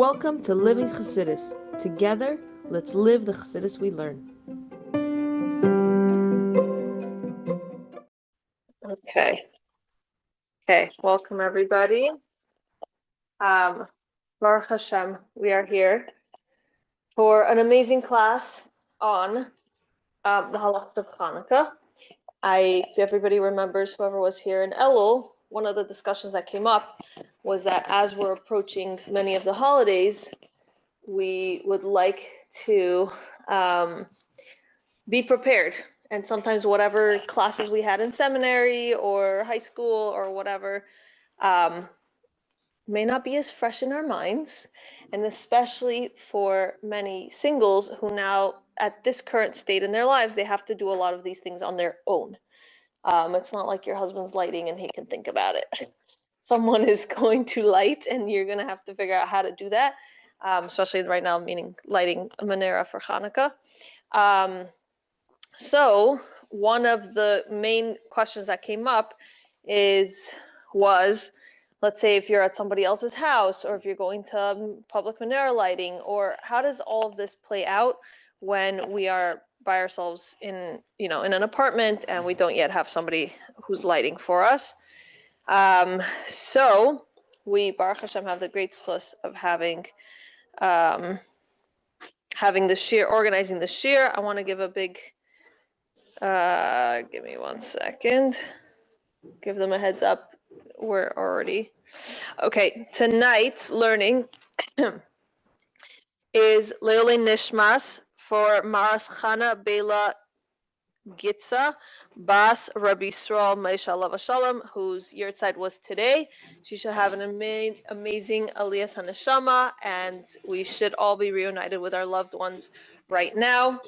Welcome to Living Chassidus. Together, let's live the Chassidus we learn. Okay, welcome everybody. Baruch Hashem, we are here for an amazing class on the halachas of Chanukah. If everybody remembers, whoever was here in Elul, one of the discussions that came up was that as we're approaching many of the holidays, we would like to be prepared. And sometimes whatever classes we had in seminary or high school or whatever may not be as fresh in our minds, and especially for many singles who now, at this current state in their lives, they have to do a lot of these things on their own. It's not like your husband's lighting and he can think about it. Someone is going to light and you're going to have to figure out how to do that, especially right now, meaning lighting a menorah for Chanukah. So one of the main questions that came up was, let's say if you're at somebody else's house, or if you're going to public menorah lighting, or how does all of this play out when we are by ourselves in an apartment and we don't yet have somebody who's lighting for us. So we, Baruch Hashem, have the great zchus of having the shir, organizing the shir. I want to give a big, give me 1 second, give them a heads up. We're already, okay, tonight's learning is Leilei Nishmas for Maras Chana Bela Gitza Bas Rabbi Yisrael Meisha Alav Shalom, whose yahrzeit was today. She should have an amazing Aliyas HaNeshama, and we should all be reunited with our loved ones right now.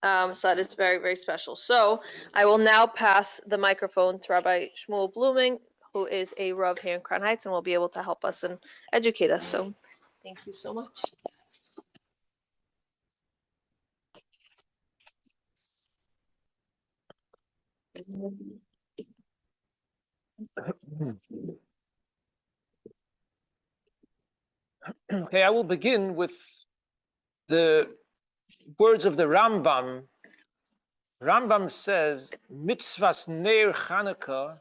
So that is very, very special. So I will now pass the microphone to Rabbi Shmuel Bluming, who is a Rav here in Crown Heights and will be able to help us and educate us. So thank you so much. Okay, I will begin with the words of the Rambam. Rambam says, mitzvahs neir Chanukah,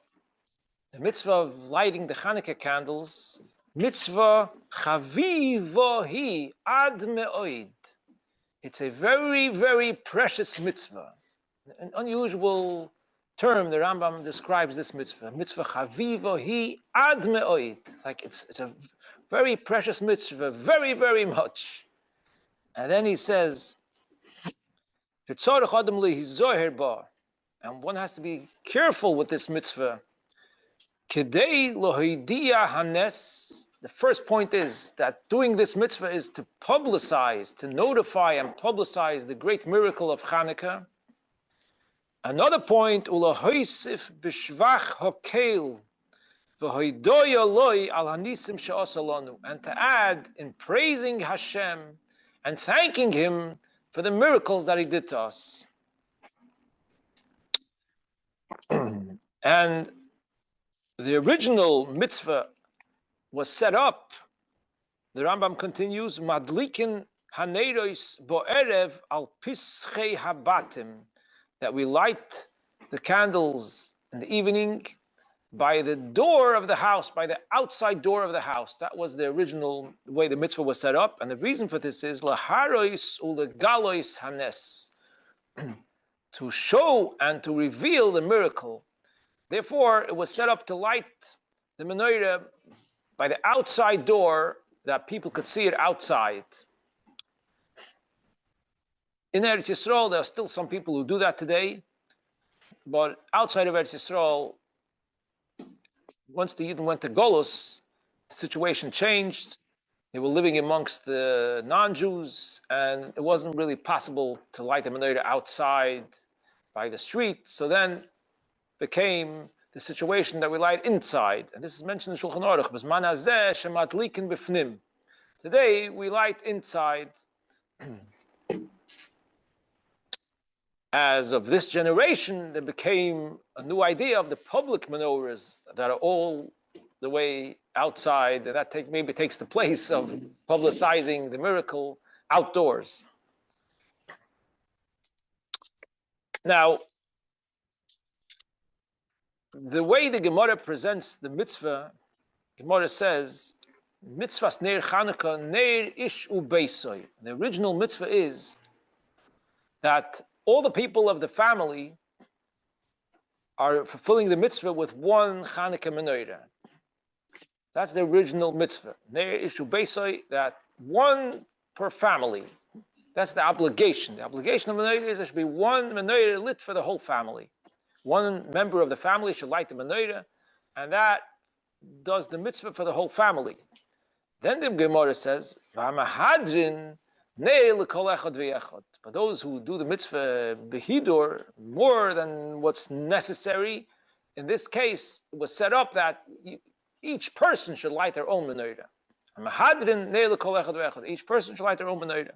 the mitzvah of lighting the Chanukah candles, mitzvah chavivohi ad me'oid. It's a very, very precious mitzvah. An unusual term the Rambam describes this mitzvah. Mitzvah chavivohi ad me'oid. It's a very precious mitzvah, very, very much. And then he says, and one has to be careful with this mitzvah. The first point is that doing this mitzvah is to publicize, to notify and publicize the great miracle of Chanukah. Another point, and to add in praising Hashem and thanking Him for the miracles that He did to us. And the original mitzvah was set up, the Rambam continues, Madlikin haneros bo'erev al pischei habatim, that we light the candles in the evening by the door of the house, by the outside door of the house. That was the original way the mitzvah was set up. And the reason for this is laharois ulegalois hanes, to show and to reveal the miracle. Therefore, it was set up to light the menorah by the outside door, that people could see it outside. In Eretz Yisrael, there are still some people who do that today, but outside of Eretz Yisrael, once the Yidden went to Golus, the situation changed. They were living amongst the non-Jews, and it wasn't really possible to light the menorah outside by the street. So then became the situation that we light inside. And this is mentioned in Shulchan Aruch. Today, we light inside. As of this generation, there became a new idea of the public menorahs that are all the way outside, and that maybe takes the place of publicizing the miracle outdoors. Now, the way the Gemara presents the mitzvah, Gemara says, mitzvahs neir Chanukah neir ish ubeisoi. The original mitzvah is that all the people of the family are fulfilling the mitzvah with one Chanukah menorah. That's the original mitzvah. Neir ish ubeisoi, that one per family. That's the obligation. The obligation of menorah is there should be one menorah lit for the whole family. One member of the family should light the menorah, and that does the mitzvah for the whole family. Then the Gemara says, "V'hamahadrin neir l'kol echad v'echad." But those who do the mitzvah behidur more than what's necessary, in this case, it was set up that each person should light their own menorah. V'hamahadrin neir l'kol echad v'echad. Each person should light their own menorah.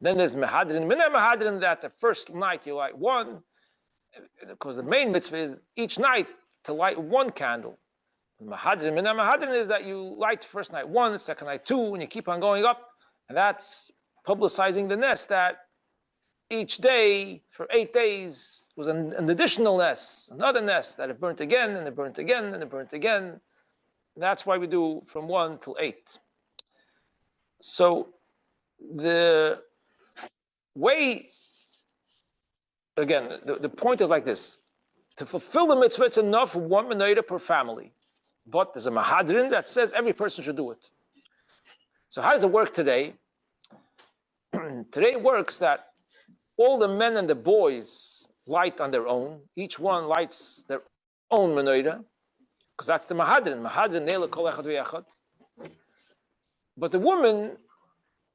Then there's mehadrin, that the first night you light one, because the main mitzvah is each night to light one candle. Mahadrin is that you light the first night one, the second night two, and you keep on going up, and that's publicizing the nest that each day for 8 days was an additional nest, another nest that it burnt again, and it burnt again, and it burnt again. That's why we do from 1 till 8. So the way, again, the point is like this. To fulfill the mitzvah, it's enough for one menorah per family. But there's a mahadrin that says every person should do it. So how does it work today? Today it works that all the men and the boys light on their own. Each one lights their own menorah, because that's the mahadrin. Mahadrin neila kol echad v'echad. But the woman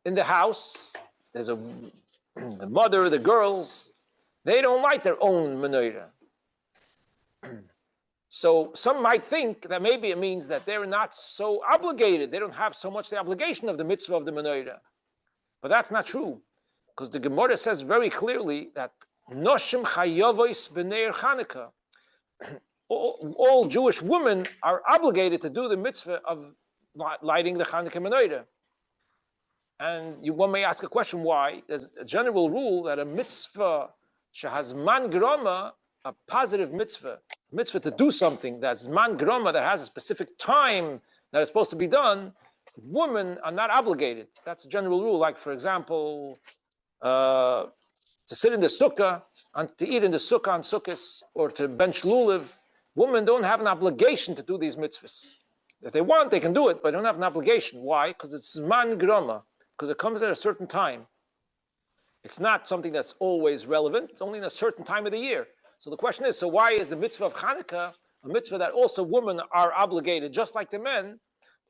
in the house, the mother, the girls, they don't light their own menorah. So some might think that maybe it means that they're not so obligated. They don't have so much the obligation of the mitzvah of the menorah. But that's not true, because the Gemara says very clearly that noshim chayavois b'neir Chanukah. All Jewish women are obligated to do the mitzvah of lighting the Chanukah menorah. And one may ask a question, why? There's a general rule that a mitzvah shehaz man grama, a positive mitzvah to do something that's man grama, that has a specific time that is supposed to be done, women are not obligated. That's a general rule. Like, for example, to sit in the sukkah and to eat in the sukkah on sukkahs, or to bench lulav, women don't have an obligation to do these mitzvahs. If they want, they can do it, but they don't have an obligation. Why? Because it's man grama, because it comes at a certain time. It's not something that's always relevant. It's only in a certain time of the year. So the question is, so why is the mitzvah of Chanukah a mitzvah that also women are obligated, just like the men?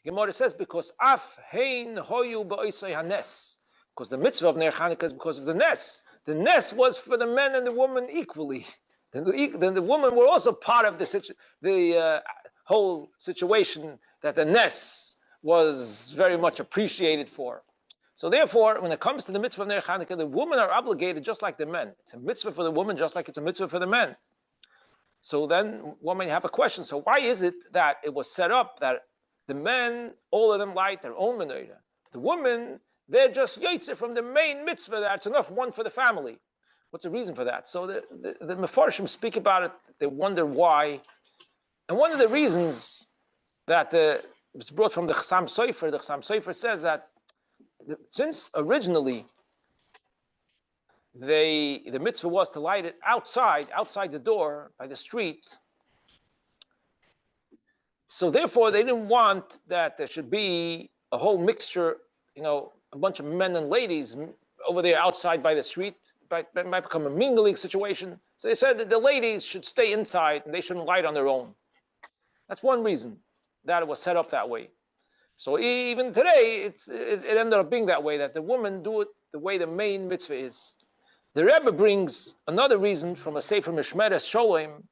The Gemara says, because af hein hoyu ba'isay hanes. Because the mitzvah of Ner Chanukah is because of the nes. The nes was for the men and the woman equally. Then the women were also part of the whole situation that the nes was very much appreciated for. So therefore, when it comes to the mitzvah of Ner Chanukah, the women are obligated just like the men. It's a mitzvah for the woman just like it's a mitzvah for the men. So then one may have a question. So why is it that it was set up that the men, all of them light their own menorah? The women, they're just yotze from the main mitzvah that's enough, one for the family. What's the reason for that? So the Mefarshim speak about it. They wonder why. And one of the reasons that was brought from the Chassam Sofer says that since originally the mitzvah was to light it outside the door, by the street, so therefore they didn't want that there should be a whole mixture, a bunch of men and ladies over there outside by the street. It might become a mingling situation. So they said that the ladies should stay inside and they shouldn't light on their own. That's one reason that it was set up that way. So even today, it ended up being that way, that the women do it the way the main mitzvah is. The Rebbe brings another reason from a Sefer Mishmeres Sholem,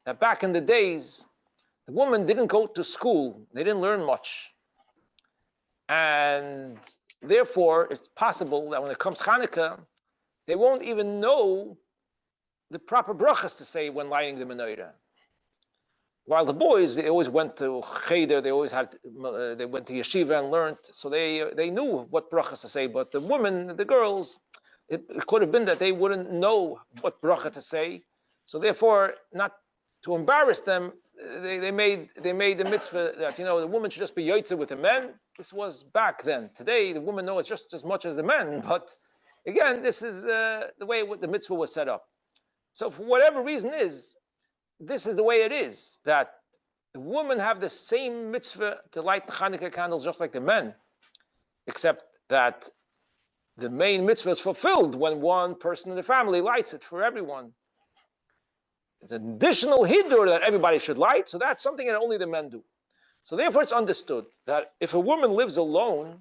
that back in the days, the women didn't go to school. They didn't learn much. And therefore, it's possible that when it comes Chanukah, they won't even know the proper brachas to say when lighting the menorah. While the boys, they always went to cheder, they always had, they went to yeshiva and learned, so they knew what brachas to say. But the women, the girls, it could have been that they wouldn't know what bracha to say. So therefore, not to embarrass them, they made the mitzvah that the woman should just be yotze with the men. This was back then. Today, the woman knows just as much as the men. But again, this is the way the mitzvah was set up. So for whatever reason this is the way it is, that the women have the same mitzvah to light the Chanukah candles just like the men, except that the main mitzvah is fulfilled when one person in the family lights it for everyone. It's an additional hidur that everybody should light, so that's something that only the men do. So therefore it's understood that if a woman lives alone,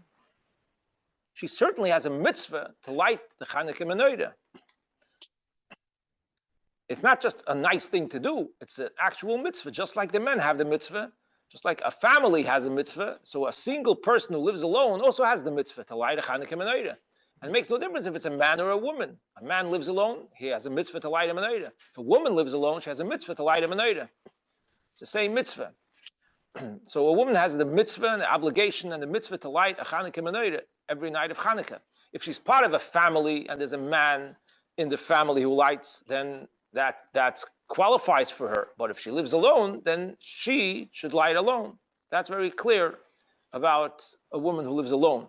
she certainly has a mitzvah to light the Chanukah menorah. It's not just a nice thing to do, it's an actual mitzvah, just like the men have the mitzvah, just like a family has a mitzvah, so a single person who lives alone also has the mitzvah to light a Chanukah menorah. And it makes no difference if it's a man or a woman. A man lives alone, he has a mitzvah to light a menorah. If a woman lives alone, she has a mitzvah to light a menorah. It's the same mitzvah. So a woman has the mitzvah and the obligation and the mitzvah to light a Chanukah menorah every night of Chanukah. If she's part of a family and there's a man in the family who lights, then that qualifies for her. But if she lives alone, then she should light alone. That's very clear about a woman who lives alone.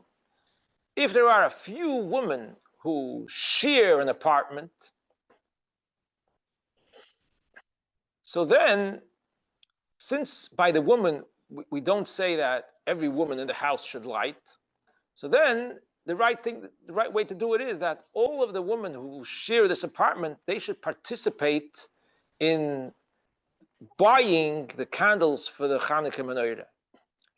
If there are a few women who share an apartment, so then, since by the woman we don't say that every woman in the house should light, so then the right way to do it is that all of the women who share this apartment, they should participate in buying the candles for the Chanukah menorah.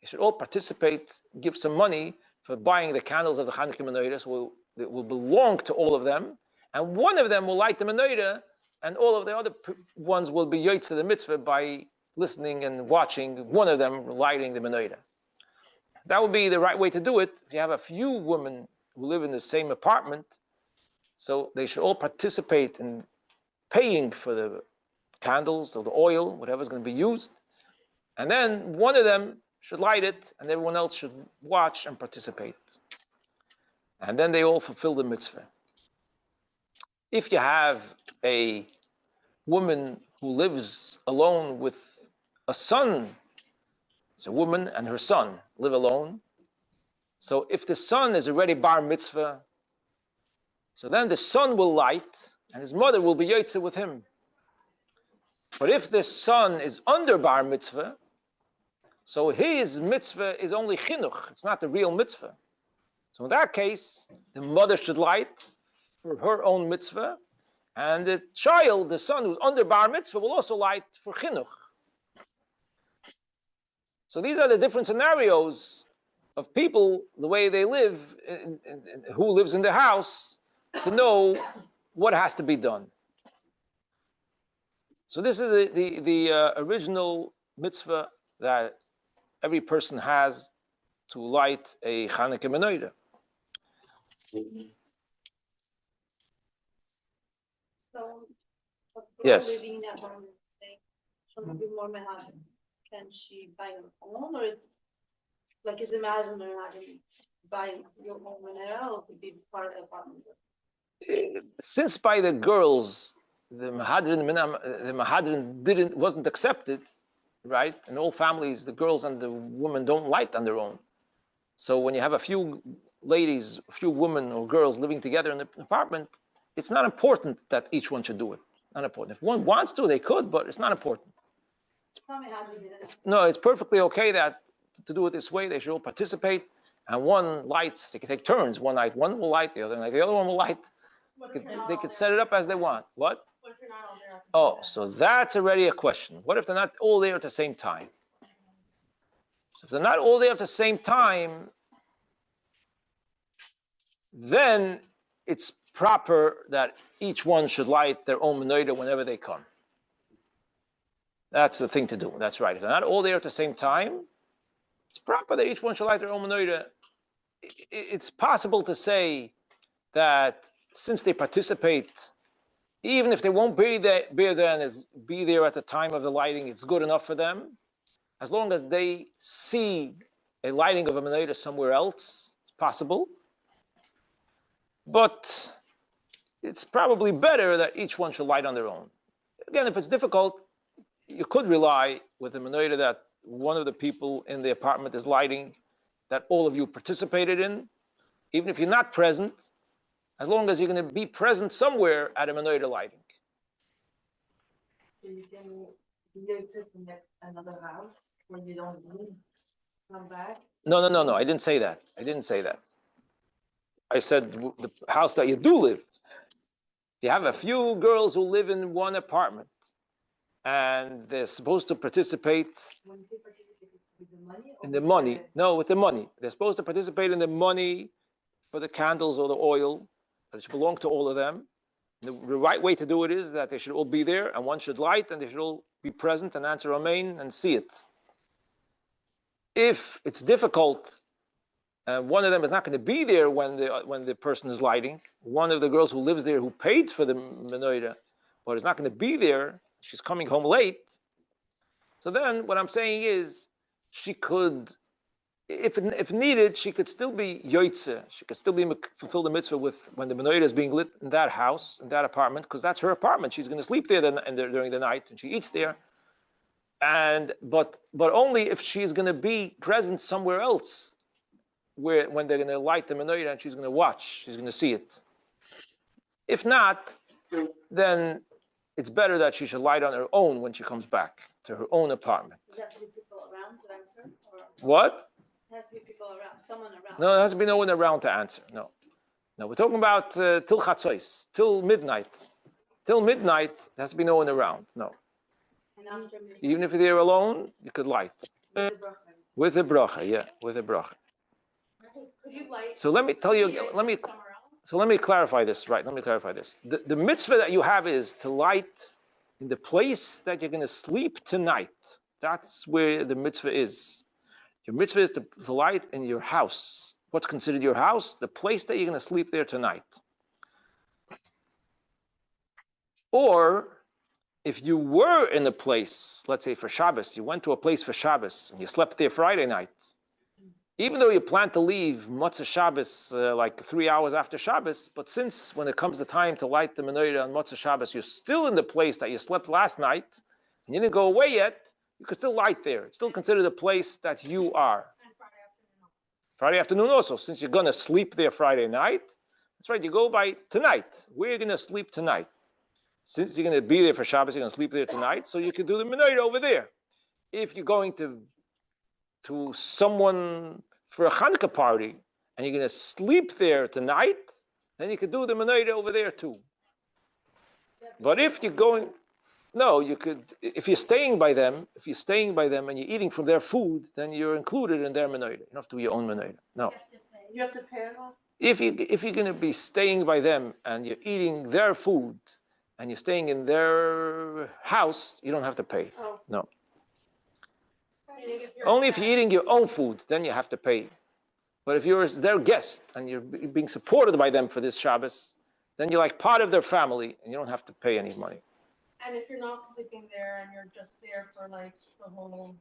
They should all participate, give some money for buying the candles of the Chanukah menorah, so it will belong to all of them, and one of them will light the menorah, and all of the other ones will be yotze the mitzvah by listening and watching one of them lighting the menorah. That would be the right way to do it. If you have a few women who live in the same apartment, so they should all participate in paying for the candles or the oil, whatever's going to be used. And then one of them should light it, and everyone else should watch and participate. And then they all fulfill the mitzvah. If you have a woman who lives alone with a son, it's a woman and her son live alone. So if the son is already bar mitzvah, so then the son will light and his mother will be yotze with him. But if the son is under bar mitzvah, so his mitzvah is only chinuch, it's not the real mitzvah. So in that case, the mother should light for her own mitzvah, and the child, the son who's under bar mitzvah, will also light for chinuch. So these are the different scenarios of people, the way they live, who lives in the house, to know what has to be done. So this is the original mitzvah that every person has to light a Chanukah menorah. So, Yes. living in that home, should be more mehadim. Can she buy her own, or it's like is imagine or not buying your own menorah, or could be part of the apartment? Since by the girls the mahadrin wasn't accepted, right? In all families, the girls and the women don't light on their own. So when you have a few ladies, a few women or girls living together in an apartment, it's not important that each one should do it. Not important. If one wants to, they could, but it's not important. No, it's perfectly okay that to do it this way. They should all participate, and one lights. They can take turns. One night one will light, the other night the other one will light. They could set it up as they want. What? What if you're not all there? Oh, so that's already a question. What if they're not all there at the same time? If they're not all there at the same time, then it's proper that each one should light their own menorah whenever they come. That's the thing to do. That's right. If they're not all there at the same time, it's proper that each one should light their own menorah. It's possible to say that since they participate Even if they won't be there and be there at the time of the lighting, it's good enough for them. As long as they see a lighting of a menorah somewhere else, it's possible. But it's probably better that each one should light on their own. Again, if it's difficult, you could rely with a menorah that one of the people in the apartment is lighting, that all of you participated in, even if you're not present, as long as you're going to be present somewhere at a menorah lighting. So you can visit another house when you don't leave, come back. No. I didn't say that. I said the house that you do live. You have a few girls who live in one apartment, and they're supposed to participate. When you say participate, it's with the money? In the money. No, with the money. They're supposed to participate in the money for the candles or the oil, that should belong to all of them. The right way to do it is that they should all be there, and one should light, and they should all be present and answer Amen and see it. If it's difficult, one of them is not going to be there when the person is lighting. One of the girls who lives there, who paid for the menorah, but is not going to be there. She's coming home late. So then, what I'm saying is, she could, if needed, she could still be yoitze. She could still fulfill the mitzvah with when the menorah is being lit in that house, in that apartment, because that's her apartment. She's going to sleep there during the night, and she eats there. But only if she's going to be present somewhere else, when they're going to light the menorah and she's going to watch, she's going to see it. If not, then it's better that she should light on her own when she comes back to her own apartment. Does there have to be people around to answer? Or What? it has to be people around, someone around. No, there has to be no one around to answer. No, we're talking about till chatzos, till midnight. Till midnight, there has to be no one around. No. And after midnight, Even if you're there alone, you could light. with the bracha. With a bracha. Could you light? So let me tell you, somewhere else? So let me clarify this, right? Let me clarify this. The mitzvah that you have is to light in the place that you're going to sleep tonight. That's where the mitzvah is. Your mitzvah is to light in your house. What's considered your house? The place that you're going to sleep there tonight. Or if you were in a place, let's say for Shabbos, you went to a place for Shabbos and you slept there Friday night, even though you plan to leave Motzei Shabbos like 3 hours after Shabbos, but since when it comes the time to light the menorah on Motzei Shabbos, you're still in the place that you slept last night, and you didn't go away yet, you could still light there. It's still considered a place that you are. And Friday afternoon also, since you're going to sleep there Friday night, that's right, you go by tonight. Where are you going to sleep tonight? Since you're going to be there for Shabbos, you're going to sleep there tonight, so you can do the menorah over there. If you're going to someone for a Chanukah party, and you're going to sleep there tonight, then you could do the menorah over there too. But if you're going, no, you could, if you're staying by them and you're eating from their food, then you're included in their menorah. You don't have to do your own menorah. No. you have to pay it off? If you're going to be staying by them and you're eating their food and you're staying in their house, you don't have to pay. Oh. No. Only if you're eating your own food, then you have to pay. But if you're their guest and you're being supported by them for this Shabbos, then you're like part of their family and you don't have to pay any money. And if you're not sleeping there and you're just there for like the whole,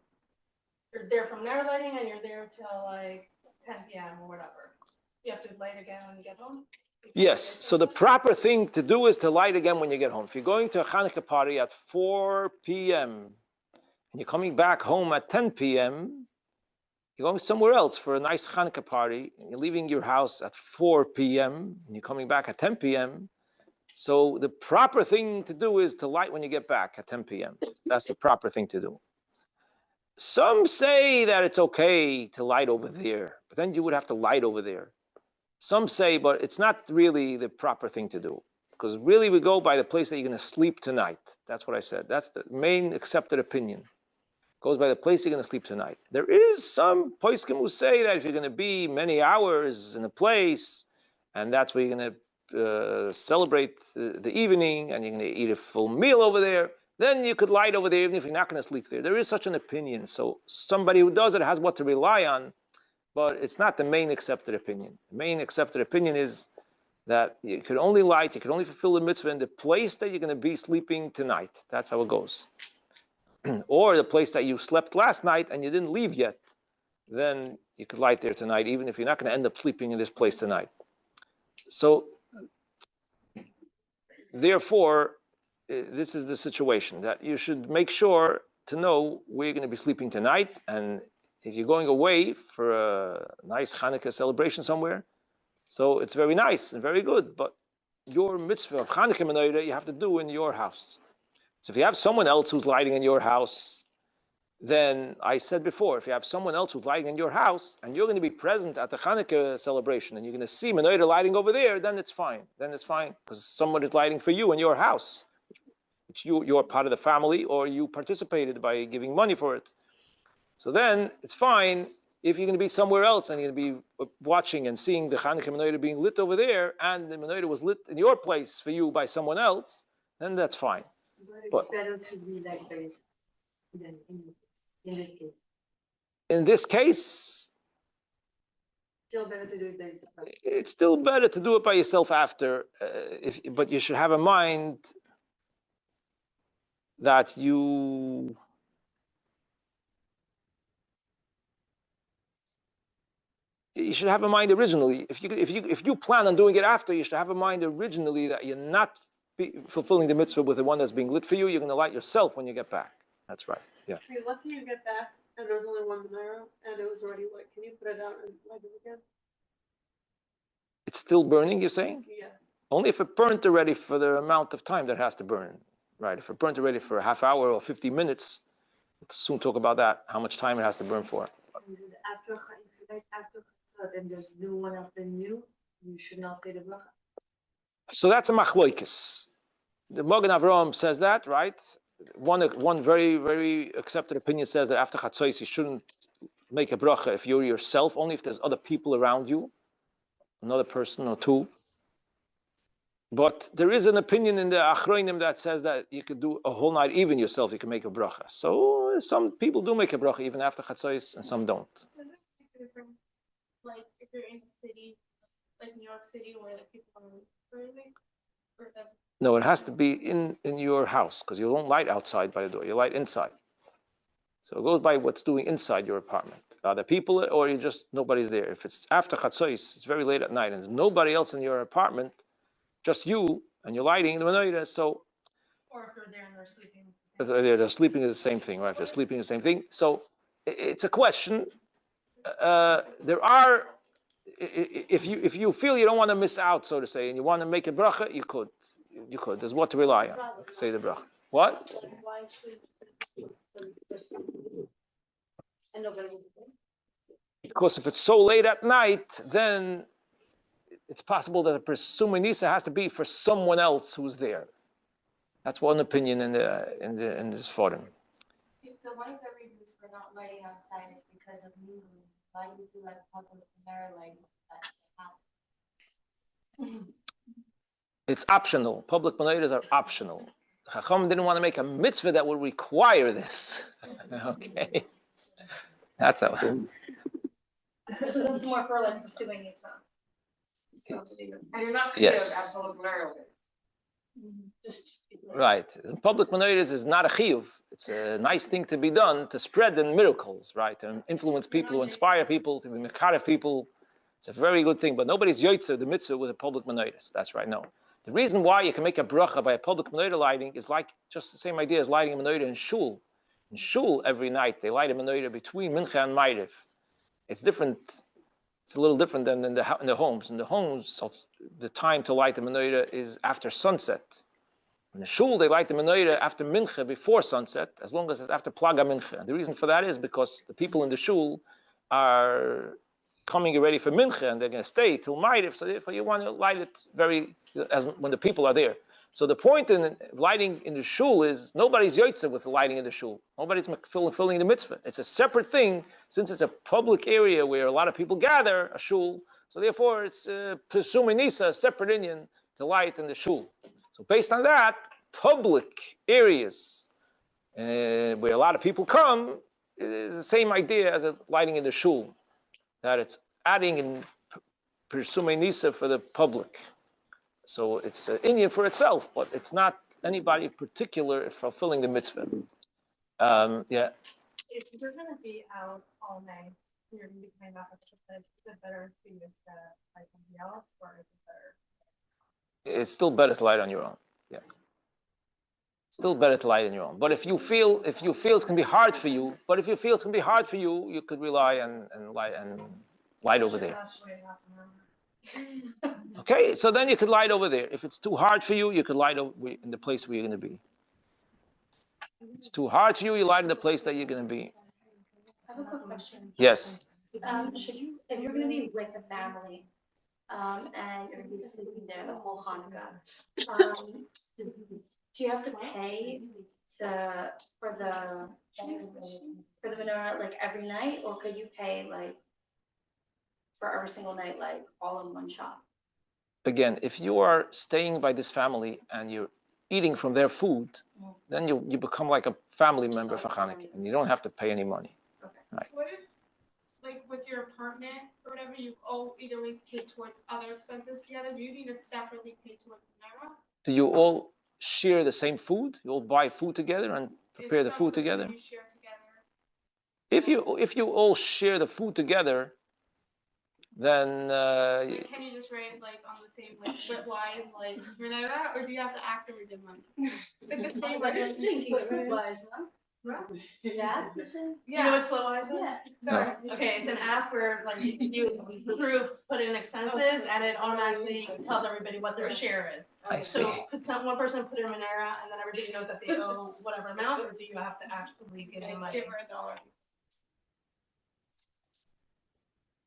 you're there from their lighting and you're there till like 10 p.m. or whatever, you have to light again when you get home? Yes, so the proper thing to do is to light again when you get home. If you're going to a Chanukah party at 4 p.m., and you're coming back home at 10 p.m., you're going somewhere else for a nice Chanukah party, and you're leaving your house at 4 p.m., and you're coming back at 10 p.m., so the proper thing to do is to light when you get back at 10 p.m. That's the proper thing to do. Some say that it's okay to light over there, but then you would have to light over there. Some say, but it's not really the proper thing to do, because really we go by the place that you're going to sleep tonight. That's what I said. That's the main accepted opinion. Goes by the place you're going to sleep tonight. There is some poskim who say that if you're going to be many hours in a place, and that's where you're going to celebrate the evening, and you're going to eat a full meal over there, then you could light over there even if you're not going to sleep there. There is such an opinion. So somebody who does it has what to rely on, but it's not the main accepted opinion. The main accepted opinion is that you could only light, you could only fulfill the mitzvah in the place that you're going to be sleeping tonight. That's how it goes. Or the place that you slept last night and you didn't leave yet, then you could light there tonight, even if you're not going to end up sleeping in this place tonight. So, therefore, this is the situation, that you should make sure to know where you're going to be sleeping tonight. And if you're going away for a nice Chanukah celebration somewhere, so it's very nice and very good, but your mitzvah of Chanukah menorah you have to do in your house. So if you have someone else who's lighting in your house, then I said before, if you have someone else who's lighting in your house and you're going to be present at the Chanukah celebration and you're going to see menorah lighting over there, then it's fine. Then it's fine because someone is lighting for you in your house, which you're part of the family or you participated by giving money for it. So then it's fine. If you're going to be somewhere else and you're going to be watching and seeing the Chanukah menorah being lit over there, and the menorah was lit in your place for you by someone else, then that's fine. But it's better to be like this than in this case. In this case, Still better to do it by yourself. it's still better to do it by yourself after, but you should have in mind that you should have in mind originally, if you plan on doing it after, you should have in mind originally that you're not fulfilling the mitzvah with the one that's being lit for you. You're going to light yourself when you get back. That's right. Yeah. Wait, let's say you get back and there's only one menorah and it was already lit. Can you put it out and light it again? It's still burning, you're saying? Yeah. Only if it burnt already for the amount of time that it has to burn. Right. If it burnt already for a half hour or 50 minutes, we'll soon talk about that, how much time it has to burn for. After, if you light after Chatzot and there's no one else than you should not say the bracha. So that's a machloikis. The Magen Avraham says that, right? One very, very accepted opinion says that after Chatzos you shouldn't make a bracha if you're yourself, only if there's other people around you, another person or two. But there is an opinion in the Achronim that says that you could do a whole night, even yourself, you can make a bracha. So some people do make a bracha even after Chatzos and some don't. Like if you're in the city, like New York City, where like people are crazy, no, it has to be in your house because you don't light outside by the door. You light inside. So it goes by what's doing inside your apartment. Are there people or you just nobody's there? If it's after Chatzos, it's very late at night and there's nobody else in your apartment, just you and you're lighting the menorah. So, or if they're there and they're sleeping. If they're sleeping is the same thing, right? If they're sleeping is the same thing. So it's a question. There are, if you feel you don't want to miss out, so to say, and you want to make a bracha, you could. There's what to rely on. Say the bracha. What? Why should and nobody will do it? Because if it's so late at night, then it's possible that a presuming nisa has to be for someone else who's there. That's one opinion in this forum. So one of the reasons for not lighting outside is because of movement. Why do you do like public menorah lighting? It's optional. Public menorahs are optional. The Chacham didn't want to make a mitzvah that would require this. Okay, that's how. So that's more for like pursuing yourself. And you're not Yes. public menorah. Just Right. Public menorahs is not a chiyuv. It's a nice thing to be done to spread the miracles, right? To influence people, to inspire people, to be mekarev people. It's a very good thing. But nobody's yoitzer the mitzvah with a public menorahs. That's right. No. The reason why you can make a bracha by a public menorah lighting is like just the same idea as lighting a menorah in shul. In shul, every night they light a menorah between mincha and ma'ariv. It's different. It's a little different than in the homes. In the homes, the time to light the menorah is after sunset. In the shul, they light the menorah after mincha, before sunset, as long as it's after plaga mincha. And the reason for that is because the people in the shul are coming ready for mincha, and they're going to stay till ma'ariv. So therefore, you want to light it when the people are there. So the point in lighting in the shul is nobody's yotzeh with the lighting in the shul. Nobody's fulfilling the mitzvah. It's a separate thing since it's a public area where a lot of people gather, a shul. So therefore, it's presuming nisa, a separate Indian to light in the shul. So based on that, public areas where a lot of people come is the same idea as a lighting in the shul, that it's adding in presuming nisa for the public. So it's an Indian for itself, but it's not anybody in particular fulfilling the mitzvah. Yeah. If you're gonna be out all night, you're gonna be coming back, is it better to use like somebody else, or is it better? It's still better to light on your own. Yeah. Still better to light on your own. But if you feel it's gonna be hard for you, you could rely on light over there. Okay, so then you could light over there. If it's too hard for you, you could light over in the place where you're going to be. It's too hard for you, you light in the place that you're going to be. I have a quick question. Yes. Should you, if you're going to be with a family, and you're going to be sleeping there the whole Hanukkah, do you have to pay for the menorah like every night, or could you pay like for every single night, like all in one shot? Again, if you are staying by this family and you're eating from their food, then you become like a family member for Hanukkah, and you don't have to pay any money. Okay. Right. What if, like, with your apartment or whatever, you either always pay towards other expenses together? Do you need to separately pay towards the menorah? Do you all share the same food? You all buy food together and prepare the food together? You share together? If you all share the food together, then like, can you just write like on the same like split wise like menorah, or do you have to actively give money? Like the same wise, huh? Yeah. You know what split wise is? Yeah. Sorry. Okay, it's an app where like you groups put in expenses and it automatically tells everybody what their share is. I see. So could one person put in menorah and then everybody knows that they owe whatever amount, or do you have to actively give them money? Give her $1.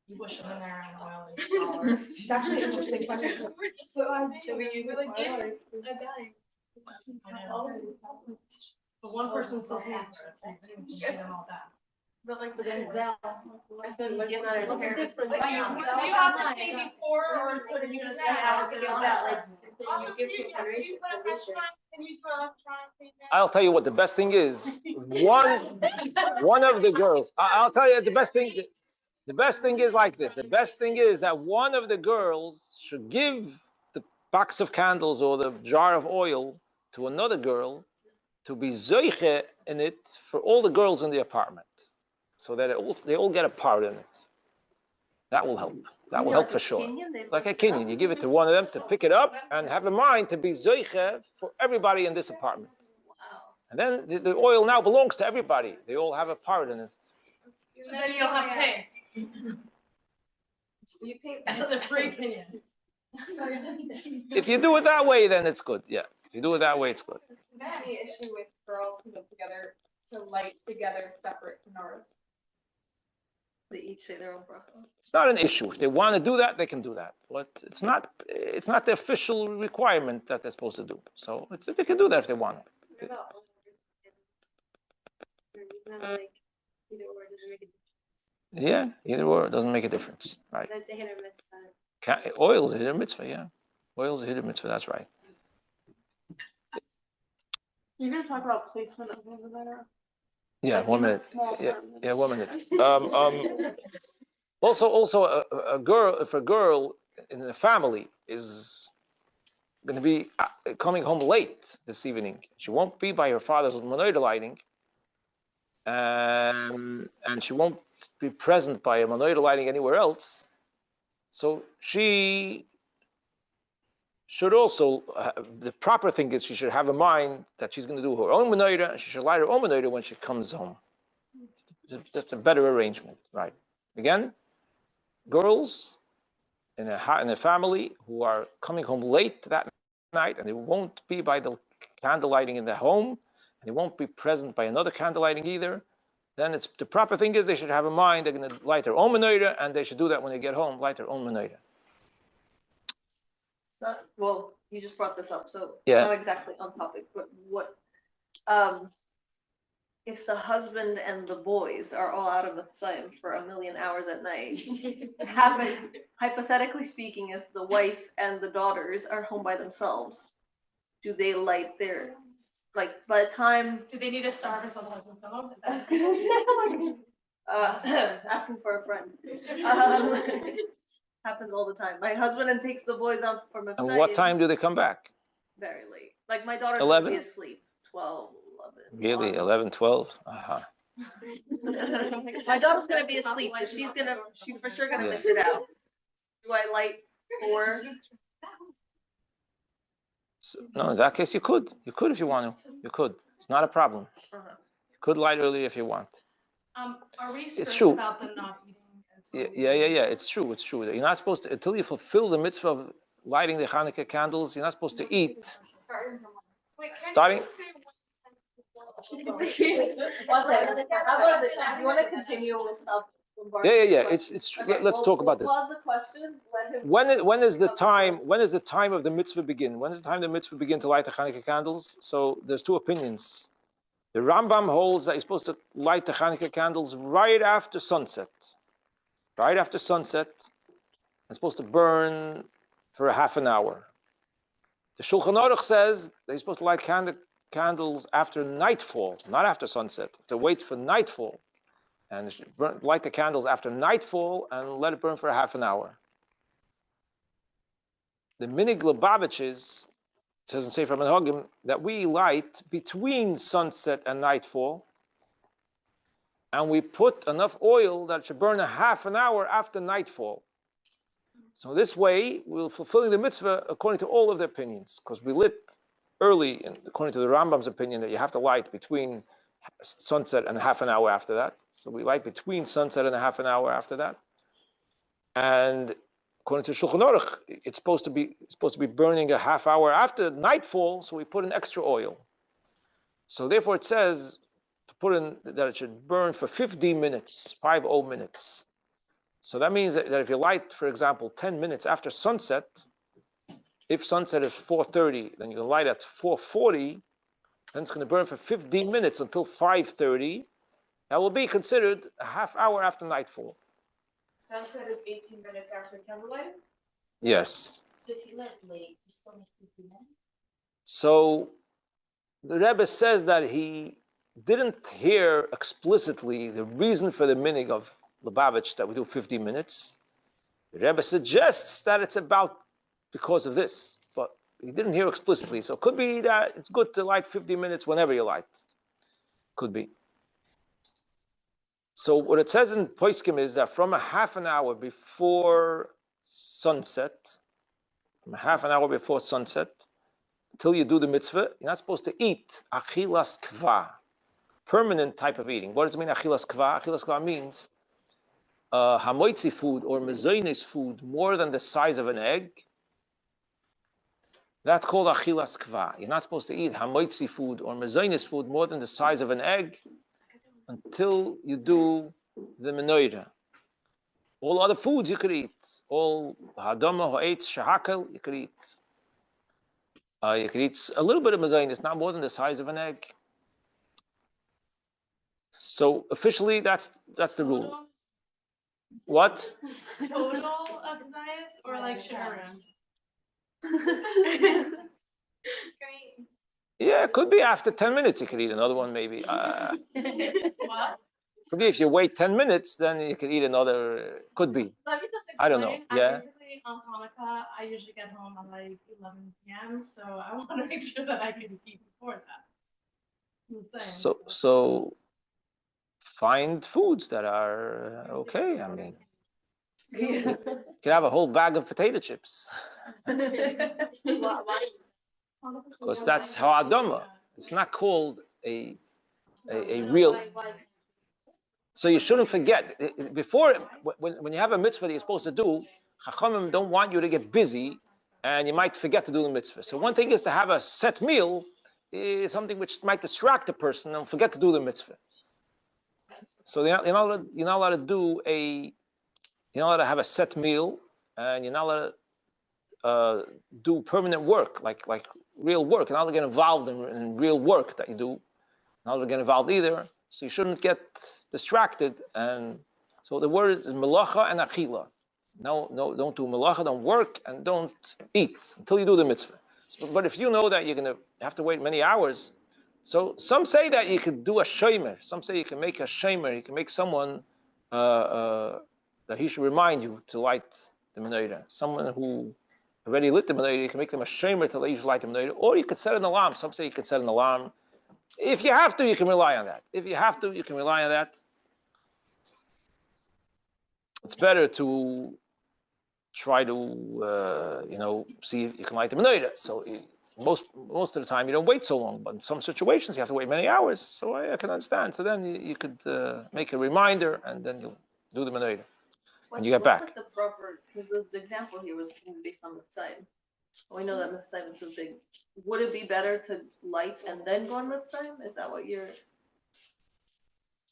You wish them menorah and oil. It's actually an interesting question. Should we use it like a dime? I know. But one person still pays for it, so you can get them all back. But like the Zelle, I feel like you have to pay before, or do you just pay out and you give consideration? I'll tell you what the best thing is. One of the girls. I'll tell you the best thing. The best thing is like this. The best thing is that one of the girls should give the box of candles or the jar of oil to another girl to be zoiche in it for all the girls in the apartment, so that they all get a part in it. That will help. That will help for sure. Like a kinyan, you give it to one of them to pick it up and have in mind to be zoiche for everybody in this apartment. And then the oil now belongs to everybody. They all have a part in it. So then you don't have to pay. You pay. That's a free opinion. If you do it that way, then it's good. Yeah. If you do it that way, it's good. Is there any issue with girls who live together to light together separate menorahs? They each say their own bracha. It's not an issue. If they want to do that, they can do that. But it's not the official requirement that they're supposed to do. So they can do that if they want. Yeah, either or, it doesn't make a difference. Right. Oil is a hiddur mitzvah, yeah. Oil is a hiddur mitzvah, that's right. You're going to talk about placement of the menorah? Yeah, 1 minute. Yeah, 1 minute. Also, a girl, if a girl in the family is going to be coming home late this evening, she won't be by her father's menorah lighting, and she won't be present by a menorah lighting anywhere else. So she should also, the proper thing is she should have in mind that she's going to do her own menorah, and she should light her own menorah when she comes home. That's a better arrangement, right? Again, girls in a family who are coming home late that night, and they won't be by the candle lighting in the home, and they won't be present by another candle lighting either, then the proper thing is they should have in mind they're going to light their own menorah, and they should do that when they get home, light their own menorah. Well, you just brought this up, so yeah. Not exactly on topic, but what if the husband and the boys are all out of the Tzayim for a million hours at night? Hypothetically speaking, if the wife and the daughters are home by themselves, do they light their, like, by the time? Do they need to starve until the husband comes home? I was gonna say, like, asking for a friend. Happens all the time. My husband takes the boys out for Mitzvah. And what time do they come back? Very late. Like my daughter's 11? gonna be asleep. 12, 11. Really? 11, 12? My daughter's gonna be asleep, so she's for sure gonna miss it out. Do I light 4? So, no, in that case, you could. You could if you want to. You could. It's not a problem. You could light early if you want. Are we It's strict true. about the not eating? Yeah. It's true. It's true. You're not supposed to, until you fulfill the mitzvah of lighting the Chanukah candles, you're not supposed to eat. Starting? How about this? Do you want to continue with stuff? Yeah. It's true. Okay, Let's talk about this. Pause the question. Let him. When is the time? When is the time of the mitzvah begin? When is the time the mitzvah begin to light the Chanukah candles? So there's 2 opinions. The Rambam holds that you're supposed to light the Chanukah candles right after sunset. Right after sunset, it's supposed to burn for a half an hour. The Shulchan Aruch says that you're supposed to light candles after nightfall, not after sunset. To wait for nightfall, and light the candles after nightfall and let it burn for a half an hour. The Minig Lubavitches says in Sefer Menhagim that we light between sunset and nightfall, and we put enough oil that it should burn a half an hour after nightfall. So this way, we're fulfilling the mitzvah according to all of the opinions, because we lit early, and according to the Rambam's opinion, that you have to light between sunset and half an hour after that. So we light between sunset and a half an hour after that. And according to Shulchan Aruch, it's supposed to be burning a half hour after nightfall, so we put in extra oil. So therefore it says to put in that it should burn for 50 minutes, 50 minutes. So that means that if you light, for example, 10 minutes after sunset, if sunset is 4:30, then you can light at 4:40, then it's going to burn for 15 minutes until 5:30. That will be considered a half hour after nightfall. Sunset is 18 minutes after candlelight? Yes. So if you let late, you still need 50 minutes? So the Rebbe says that he didn't hear explicitly the reason for the minig of Lubavitch that we do 50 minutes. The Rebbe suggests that it's about because of this, but he didn't hear explicitly. So it could be that it's good to light 50 minutes whenever you light. Could be. So what it says in Poskim is that from a half an hour before sunset, until you do the mitzvah, you're not supposed to eat achilas kva, permanent type of eating. What does it mean, achilas kva? Achilas kva means hamoitzi food or mezoines food more than the size of an egg. That's called achilas kva. You're not supposed to eat hamoitzi food or mezoines food more than the size of an egg until you do the menorah. All other foods you could eat. All hadama, ha'etz, shahakel, you could eat. You could eat a little bit of mezoines, not more than the size of an egg. So officially, that's the rule. What? Total of diets or like sharing? Yeah, it could be after 10 minutes you could eat another one maybe. What? Could be if you wait 10 minutes, then you could eat another, could be. Let me just explain. I don't know, yeah. Basically, on Hanukkah, I usually get home at like 11 p.m., so I want to make sure that I can eat before that. So find foods that are okay. I mean, you can have a whole bag of potato chips. Because that's ha'adama. It's not called a real. So you shouldn't forget. Before, when you have a mitzvah that you're supposed to do, Chachamim don't want you to get busy, and you might forget to do the mitzvah. So one thing is to have a set meal, is something which might distract the person and forget to do the mitzvah. So you're not allowed to do you're not allowed to have a set meal, and you're not allowed to do permanent work, like real work. You're not allowed to get involved in real work that you do. You're not allowed to get involved either. So you shouldn't get distracted. And so the word is melacha and achila. No, don't do melacha, don't work, and don't eat until you do the mitzvah. But if you know that you're going to have to wait many hours, so some say that you could do a shomer. Some say you can make a shomer. You can make someone that he should remind you to light the menorah. Someone who already lit the menorah, you can make them a shamer to let you light the menorah, or you could set an alarm. Some say you could set an alarm. If you have to, you can rely on that. If you have to, you can rely on that. It's better to try to, see if you can light the menorah. So most of the time you don't wait so long, but in some situations you have to wait many hours. So I can understand. So then you could make a reminder, and then you'll do the menorah when you get back. What's like the proper? Because the example here was based on Mitzvah. We know that Mitzvah is so big. Would it be better to light and then go on Mitzvah? Is that what you're?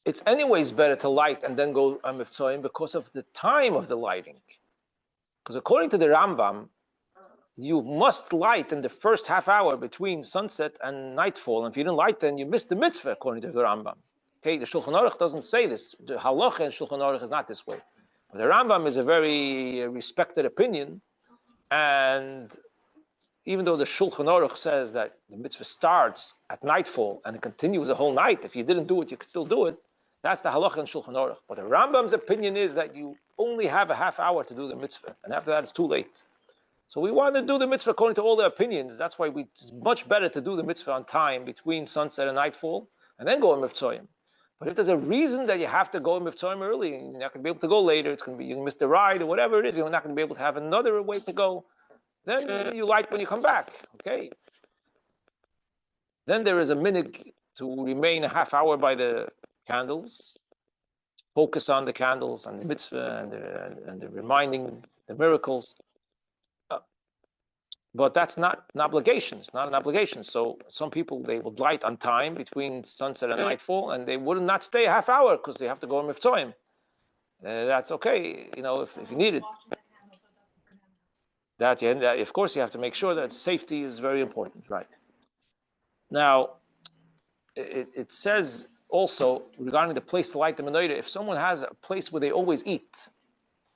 It's anyways better to light and then go on Mitzvah because of the time of the lighting. Because according to the Rambam, you must light in the first half hour between sunset and nightfall. And if you didn't light, then you missed the mitzvah, according to the Rambam. Okay, the Shulchan Aruch doesn't say this. The halacha in Shulchan Aruch is not this way. But the Rambam is a very respected opinion. And even though the Shulchan Aruch says that the mitzvah starts at nightfall and it continues the whole night, if you didn't do it, you could still do it. That's the halacha in Shulchan Aruch. But the Rambam's opinion is that you only have a half hour to do the mitzvah. And after that, it's too late. So we want to do the mitzvah according to all the opinions. That's why it's much better to do the mitzvah on time between sunset and nightfall, and then go on Mivtzoyim. But if there's a reason that you have to go on Mivtzoyim early, and you're not going to be able to go later, it's going to be you miss the ride or whatever it is, you're not going to be able to have another way to go, then you light when you come back. Okay. Then there is a minhag to remain a half hour by the candles, focus on the candles and the mitzvah and the reminding the miracles. But that's not an obligation. It's not an obligation. So some people, they would light on time between sunset and nightfall, and they would not stay a half hour because they have to go on Mivtzoyim. That's okay, if you need it. Of course, you have to make sure that safety is very important, right? Now, it says also regarding the place to light the menorah, if someone has a place where they always eat,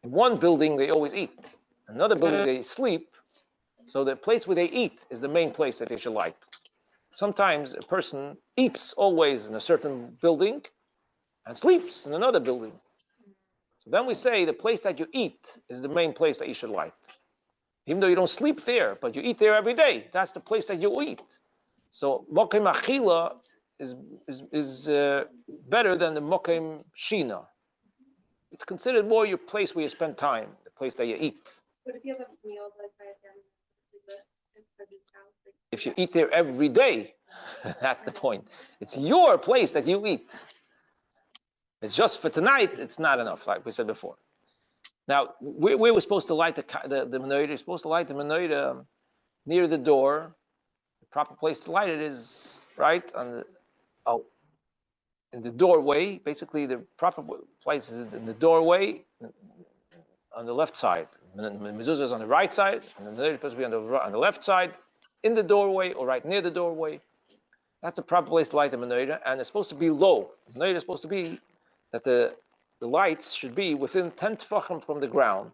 in one building they always eat, another building they sleep, so the place where they eat is the main place that they should light. Sometimes a person eats always in a certain building and sleeps in another building. So then we say the place that you eat is the main place that you should light. Even though you don't sleep there, but you eat there every day, that's the place that you eat. So mokem achila is better than the mokem shina. It's considered more your place where you spend time, the place that you eat. But if you have a meal like right there, if you eat there every day, that's the point. It's your place that you eat. It's just for tonight, it's not enough, like we said before. Now, where we're supposed to light the menorah, you're supposed to light the menorah near the door. The proper place to light it is right in the doorway. Basically, the proper place is in the doorway on the left side. The mezuzah is on the right side, and the menorah is supposed to be on the left side, in the doorway or right near the doorway. That's the proper place to light the menorah, and it's supposed to be low. The menorah is supposed to be that the lights should be within 10 tefachim from the ground.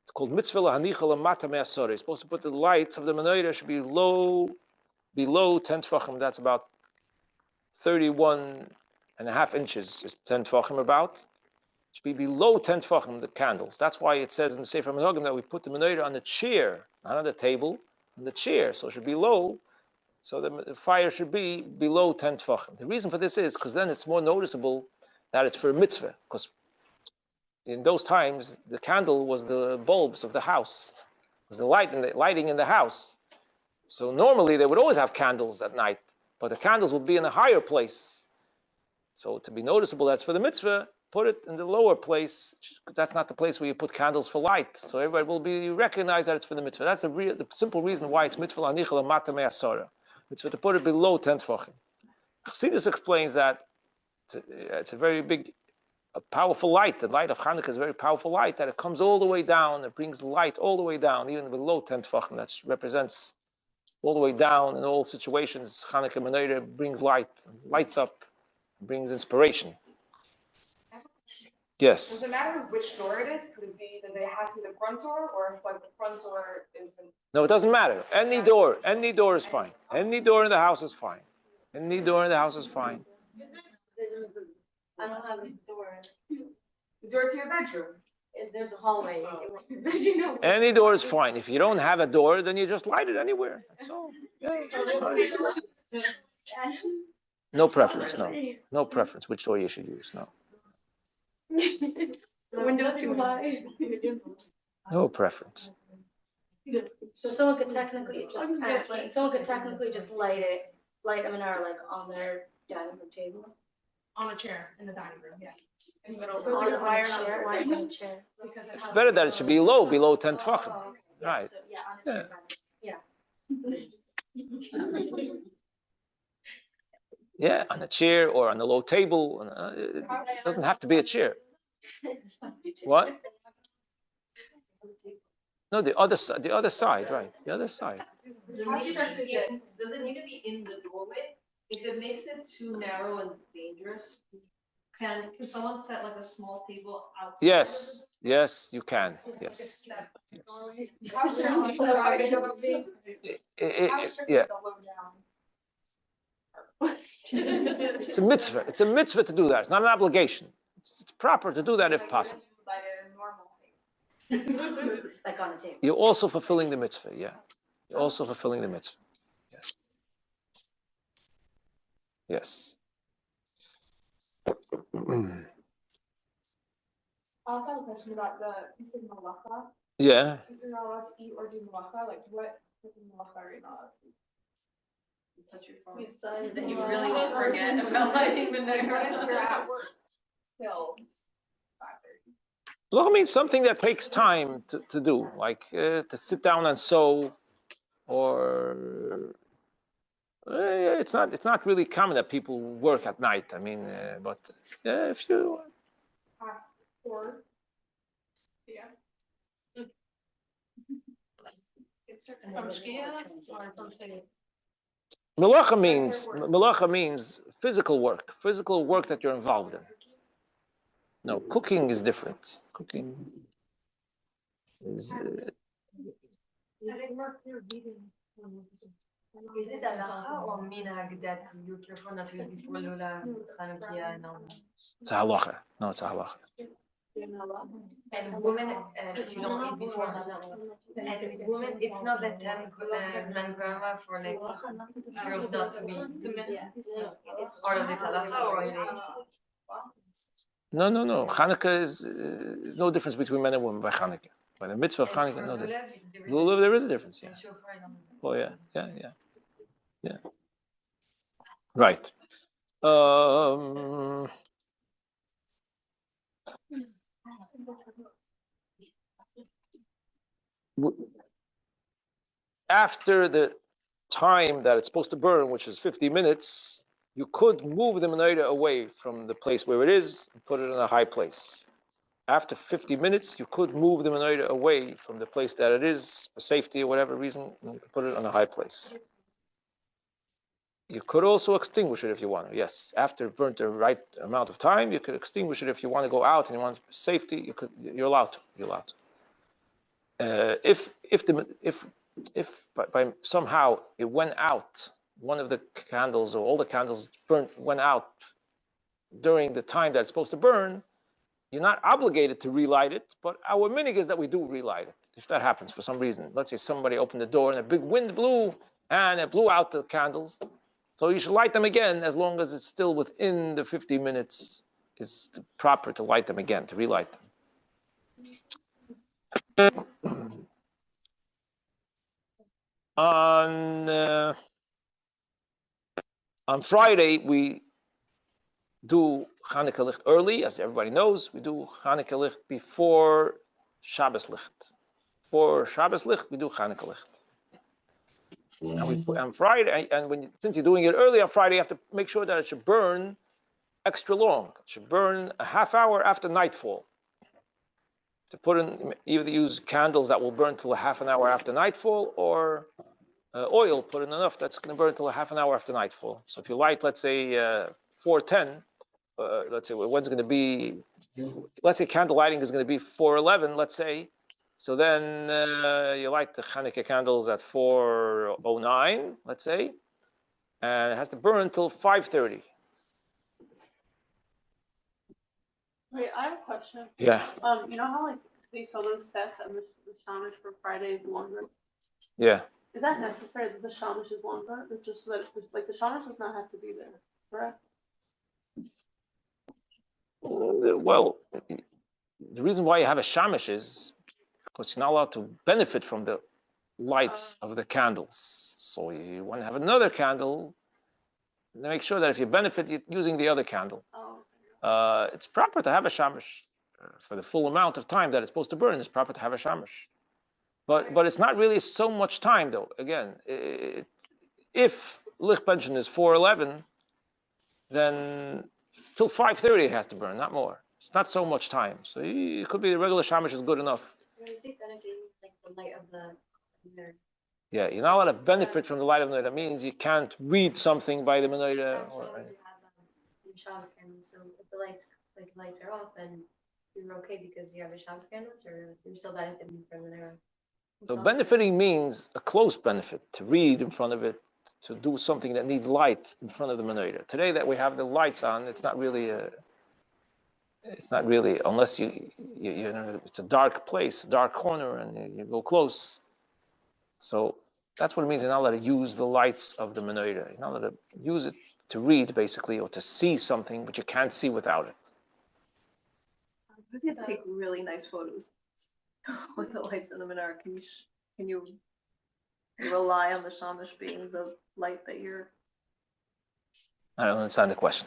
It's called mitzvah lahanicha lamata me'asor. You're supposed to put the lights of the menorah should be below 10 tefachim. That's about 31.5 inches is 10 tefachim about. It should be below 10 tefachim, the candles. That's why it says in the Sefer Menhagim that we put the menorah on the chair, not on the table, on the chair. So it should be low. So the fire should be below 10 tefachim. The reason for this is because then it's more noticeable that it's for a mitzvah. Because in those times, the candle was the bulbs of the house, was the lighting in the house. So normally they would always have candles at night, but the candles would be in a higher place. So to be noticeable that's for the mitzvah, put it in the lower place. That's not the place where you put candles for light. So everybody will be recognized that it's for the mitzvah. That's the simple reason why it's mitzvah l'anichel amata me'asora. Mitzvah to put it below 10 tefachim. Chassidus explains that it's a very big, a powerful light. The light of Chanukah is a very powerful light that it comes all the way down. It brings light all the way down, even below 10 tefachim. That represents all the way down in all situations. Chanukah menorah brings light, lights up, brings inspiration. Yes. Does it matter which door it is? Does it have to be the front door, or if like the front door is the... No, it doesn't matter. Any door is fine. Any door in the house is fine. Any door in the house is fine. I don't have a door. The door to your bedroom. If there's a hallway. Any door is fine. If you don't have a door, then you just light it anywhere. That's all. Yeah, that's fine. No preference, no. No preference which door you should use, no. The window's too high. No preference. So someone could technically someone could technically just light a menorah like on their dining room table. On a chair in the dining room, yeah. In the middle On of the a chair, why on a chair? It's better that it should be low, below 10 tefachim. Oh, okay. Yeah, Right. so, yeah, on a chair. Yeah. Yeah, on a chair or on a low table. It doesn't have to be a chair. What? No, the other side, right? The other side. Does it need to be in the doorway? If it makes it too narrow and dangerous, can someone set like a small table outside? Yes, you can. Yes. Yeah. It's a mitzvah. It's a mitzvah to do that. It's not an obligation. It's proper to do that if possible. Like on a table. You're also fulfilling the mitzvah, yeah. You're also fulfilling the mitzvah. Yes. Yes. I also have a question about the malacha. Yeah. If you're not allowed to eat or do malacha, like what type of malacha are you not allowed to do? Touch your phone. That you really won't forget about lighting the next What if you're at work till 5:30? Malacha means something that takes time to do, like to sit down and sew, or it's not really common that people work at night. I mean, but if you Past 4 p.m. From Shkia or from City? Malacha means physical work that you're involved in. No, cooking is different. Cooking is. Is it halacha or minhag that you careful not to eat before Lula, Chanukah, and all? It's a halacha. No, it's a halacha. And women, if you don't eat before and women, it's not that time Zman Grava for like girls not to be. It's part of this halacha or it is? No. Chanukah is no difference between men and women by Chanukah. By the mitzvah of Chanukah, no difference. Lulav, there is a difference, yeah. Oh, yeah. Right. After the time that it's supposed to burn, which is 50 minutes, you could move the menorah away from the place where it is and put it in a high place. After 50 minutes, you could move the menorah away from the place that it is for safety or whatever reason, and you could put it on a high place. You could also extinguish it if you want to. Yes, after it burnt the right amount of time, you could extinguish it if you want to go out and you want safety. You're allowed to. If by somehow it went out, one of the candles or all the candles went out during the time that it's supposed to burn, you're not obligated to relight it, but our minhag is that we do relight it if that happens for some reason. Let's say somebody opened the door and a big wind blew and it blew out the candles. So you should light them again as long as it's still within the 50 minutes. It's proper to light them again, to relight them. On Friday, we do Chanukah Licht early, as everybody knows. We do Chanukah Licht before Shabbos Licht. For Shabbos Licht, we do Chanukah Licht. And we put on Friday, and since you're doing it early on Friday, you have to make sure that it should burn extra long. It should burn a half hour after nightfall. To put in, either use candles that will burn till a half an hour after nightfall, or oil, put in enough that's going to burn till a half an hour after nightfall. So if you light, let's say 4:10, let's say when's going to be, let's say candle lighting is going to be 4:11, let's say. So then you light the Chanukah candles at 4:09, let's say, and it has to burn till 5:30. Wait, I have a question. Yeah. You know how like they sell those sets and the shamish for Friday is longer? Yeah. Is that necessary that the shamish is longer? Or just so that like the shamish does not have to be there, correct? Well, the reason why you have a shamish is because you're not allowed to benefit from the lights of the candles. So you want to have another candle, and make sure that if you benefit, you're using the other candle. Oh. It's proper to have a shamish for the full amount of time that it's supposed to burn. It's proper to have a shamish, but it's not really so much time though. Again, if lich pension is 4:11, then till 5:30 it has to burn, not more. It's not so much time. So it could be the regular shamish is good enough. When you say benefiting, like the light of the Yeah, you're not allowed to benefit from the light of the menorah. That means you can't read something by the menorah. You have Shabbos candles, so if the lights are off, then you're okay because you have the Shabbos candles, or you're still benefiting from the menorah. So benefiting means a close benefit, to read in front of it, to do something that needs light in front of the menorah. Today that we have the lights on, it's not really unless you know it's a dark place, a dark corner, and you go close. So that's what it means. You're not allowed to use the lights of the menorah. You're not allowed to use it to read, basically, or to see something, but you can't see without it. You can take really nice photos with the lights in the menorah. Can you rely on the shamash being the light that you're? I don't understand the question.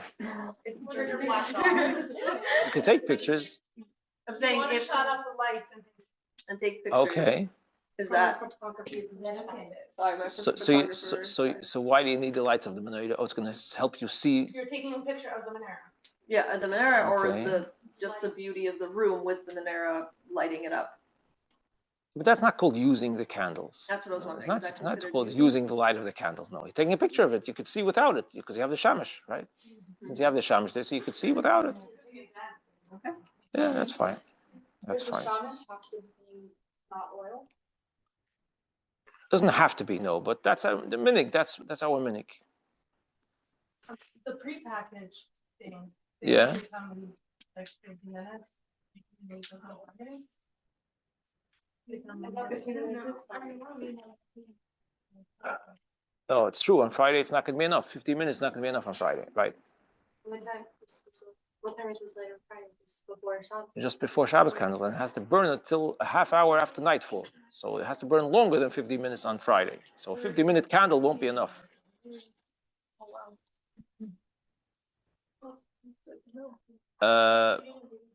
It's turn your flash off. You can take pictures. I'm saying if shut off the lights and take pictures. Okay. Is that? Sorry, my So why do you need the lights of the menorah? Oh, it's going to help you see. You're taking a picture of the menorah. Yeah, the menorah Okay. or just the beauty of the room with the menorah lighting it up. But that's not called using the candles. That's what I was wondering. It's not called using the light of the candles. No, you're taking a picture of it. You could see without it because you have the shamash, right? Since you have the shamash there, so you could see without it. Okay. Yeah, that's fine. That's fine. Does the shamash have to be not oil? Doesn't have to be, no, but that's the minig. That's our minig. The prepackaged thing. Yeah. Like 50 minutes. No, it's true. On Friday, it's not going to be enough. 15 minutes is not going to be enough on Friday, right? What time is this later Friday? Just before Shabbos? Just before Shabbos candles, and it has to burn until a half hour after nightfall. So it has to burn longer than 50 minutes on Friday. So a 50-minute candle won't be enough.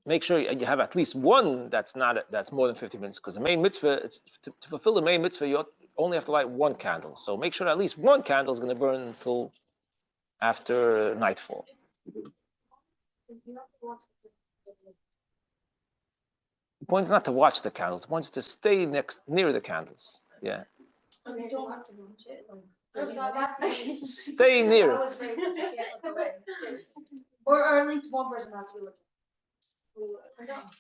Make sure you have at least one that's more than 50 minutes, because the main mitzvah, it's to fulfill the main mitzvah, you only have to light one candle. So make sure at least one candle is going to burn until after nightfall. The point is not to watch the candles. The point is to stay near the candles. Yeah. You don't have to watch it. Stay near it. Or at least one person has to be looking.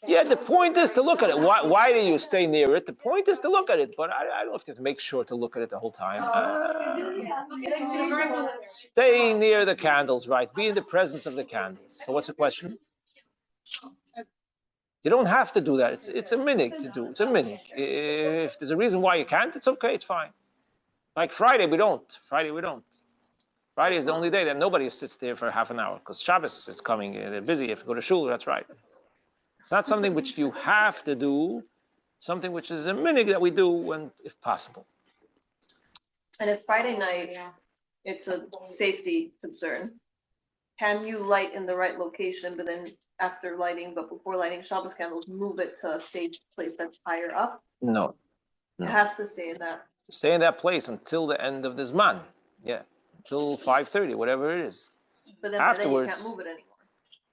Yeah, the point is to look at it. Why do you stay near it? The point is to look at it, but I don't have to make sure to look at it the whole time. Stay near the candles, right? Be in the presence of the candles. So what's the question? You don't have to do that. It's a minig to do. It's a minig. If there's a reason why you can't, it's okay. It's fine. Like Friday, we don't. Friday is the only day that nobody sits there for half an hour because Shabbos is coming. They're busy. You have to go to shul. That's right. It's not something which you have to do. Something which is a minig that we do when, if possible. And if Friday night, it's a safety concern, can you light in the right location, but then before lighting Shabbos candles, move it to a safe place that's higher up? No. It has to stay in that. Stay in that place until the end of the Zman. Yeah. Until 5:30, whatever it is. But then afterwards, you can't move it anymore.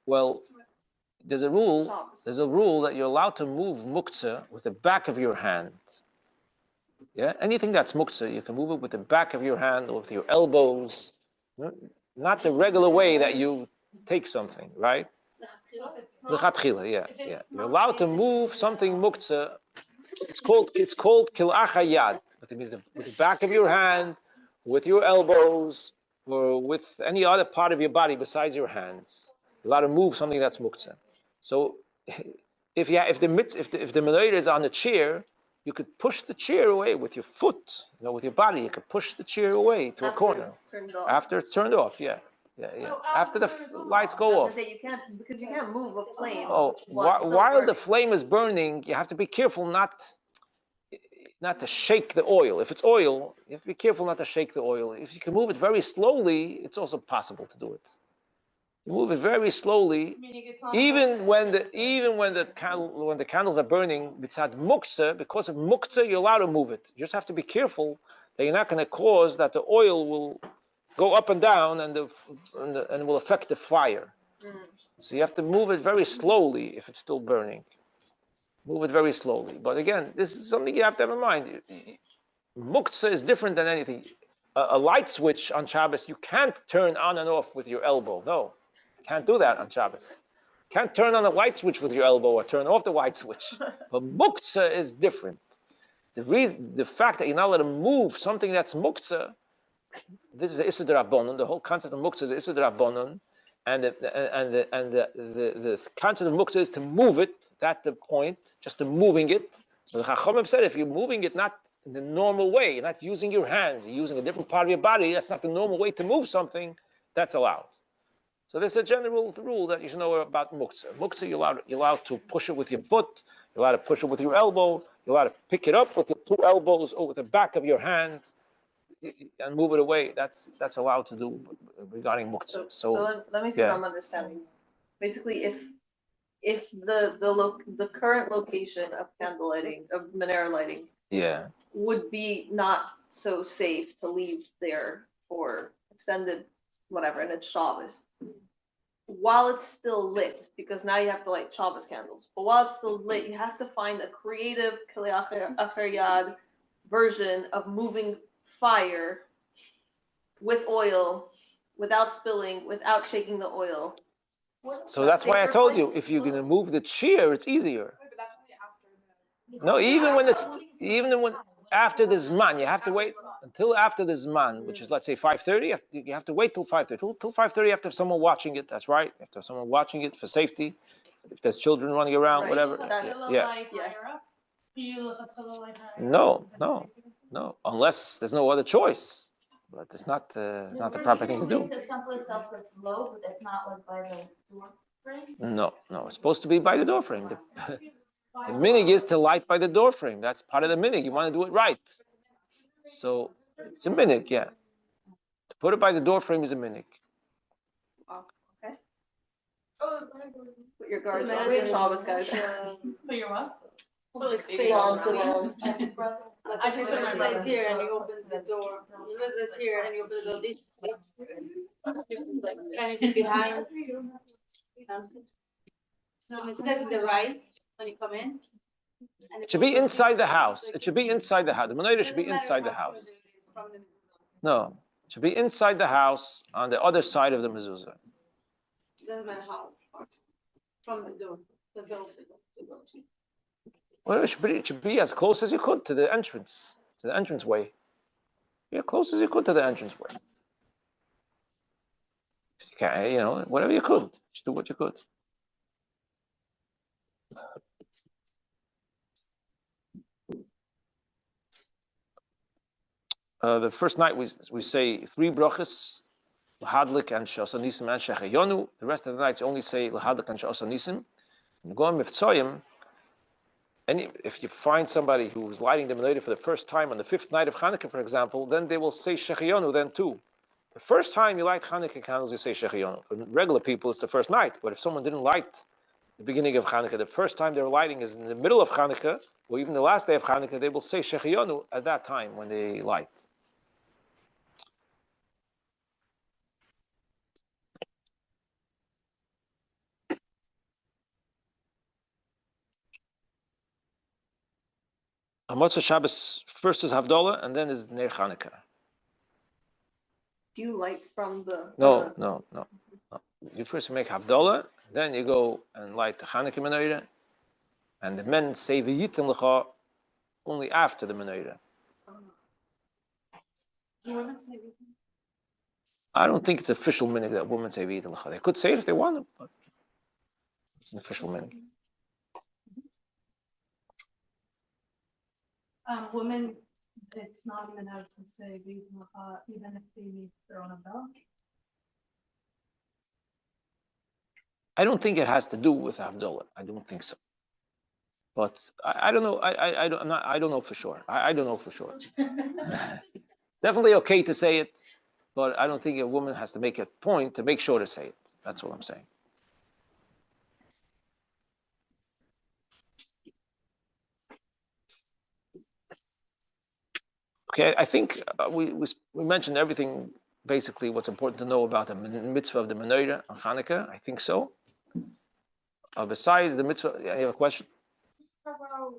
Well, there's a rule that you're allowed to move muktzah with the back of your hand. Yeah, anything that's muktzah, you can move it with the back of your hand or with your elbows, not the regular way that you take something, right? Yeah. You're allowed to move something muktzah. It's called kil'ach hayad. It means with the back of your hand, with your elbows, or with any other part of your body besides your hands. You're allowed to move something that's muktzah. So if the menorah is on the chair, you could push the chair away with your foot, with your body. You could push the chair away to a corner. After it's turned off, yeah. After the lights go off. You can't, because you can't move a flame. Oh, while the flame is burning, you have to be careful not to shake the oil. If it's oil, you have to be careful not to shake the oil. If you can move it very slowly, it's also possible to do it. You move it very slowly, even when the candles are burning, mitzad muktzah, because of muktzah, you're allowed to move it. You just have to be careful that you're not going to cause that the oil will go up and down and will affect the fire. So you have to move it very slowly if it's still burning. Move it very slowly. But again, this is something you have to have in mind. Muktzah is different than anything. A light switch on Shabbos, you can't turn on and off with your elbow. No. Can't do that on Shabbos. Can't turn on a light switch with your elbow or turn off the light switch. But muktzah is different. The fact that you're not allowed to move something that's muktzah, this is the Issur D'Rabbanan. The whole concept of muktzah is Issur D'Rabbanan, and the concept of muktzah is to move it. That's the point, just to moving it. So the Chachamim said, if you're moving it not in the normal way, you're not using your hands, you're using a different part of your body, that's not the normal way to move something, that's allowed. So there's a general rule that you should know about muktzah. Muktzah, you're allowed to push it with your foot, you're allowed to push it with your elbow, you're allowed to pick it up with your two elbows over the back of your hand and move it away. That's allowed to do regarding muktzah. So let me see if I'm understanding. Basically, if the current location of candle lighting, of menorah lighting, would be not so safe to leave there for extended whatever, and it's Shabbos. While it's still lit, because now you have to light Shabbos candles, but while it's still lit, you have to find a creative Kli Acher Yad version of moving fire with oil, without spilling, without shaking the oil. So that's why I told you, if you're going to move the chair, it's easier. No, even when after the Zman, you have to wait until after the Zman, which is, let's say, 5:30. You have to wait till 5:30. Till 5:30, you have to have someone watching it. That's right. You have to have someone watching it for safety. If there's children running around, whatever. No. Unless there's no other choice. But it's not the proper thing to do. Someplace else that's low, but that's not like by the door frame? No. It's supposed to be by the door frame. The minig is to light by the door frame. That's part of the minig. You want to do it right. So it's a minig, yeah. To put it by the door frame is a minig. Okay. Put your guards on the Shabbos, guys. Put your what? Well, space. I just put my legs here and you open the door. This is here and you open the door. This can it be behind? No, it says in the right when you come in. It should be inside the house. It should be inside the house. The menorah should be inside the house. No, it should be inside the house on the other side of the mezuzah. Doesn't matter how. From the door. Well, it should be as close as you could to the entrance way. Yeah, close as you could to the entrance way. You can, whatever you could. Just do what you could. The first night we say 3 brachas, Lahadlik and Shasanisim and Shechayonu. The rest of the nights only say Lahadlik and Shasanisim. And go on Mivtzoyim. And if you find somebody who's lighting the menorah for the first time on the 5th night of Chanukah, for example, then they will say Shechayonu then too. The first time you light Chanukah candles, you say Shechayonu. For regular people, it's the first night. But if someone didn't light the beginning of Chanukah, the first time they're lighting is in the middle of Chanukah, or even the last day of Chanukah, they will say Shechayonu at that time when they light. On Motzei Shabbos, first is Havdalah, and then is Ner Chanukah. Do you light from the... No. You first make Havdalah, then you go and light the Chanukah menorah, and the men say V'yitin L'cha only after the menorah. I don't think it's official minhag that women say V'yitin L'cha. They could say it if they want to, but It's an official minhag. Women, it's not even out to say even if they need their own umbrella. I don't think it has to do with Abdullah. I don't think so. But I don't know. I don't know for sure. I don't know for sure. It's definitely okay to say it, but I don't think a woman has to make a point to make sure to say it. That's what I'm saying. Okay, I think we mentioned everything, basically what's important to know about the mitzvah of the menorah on Chanukah. I think so. Besides the mitzvah, you have a question? About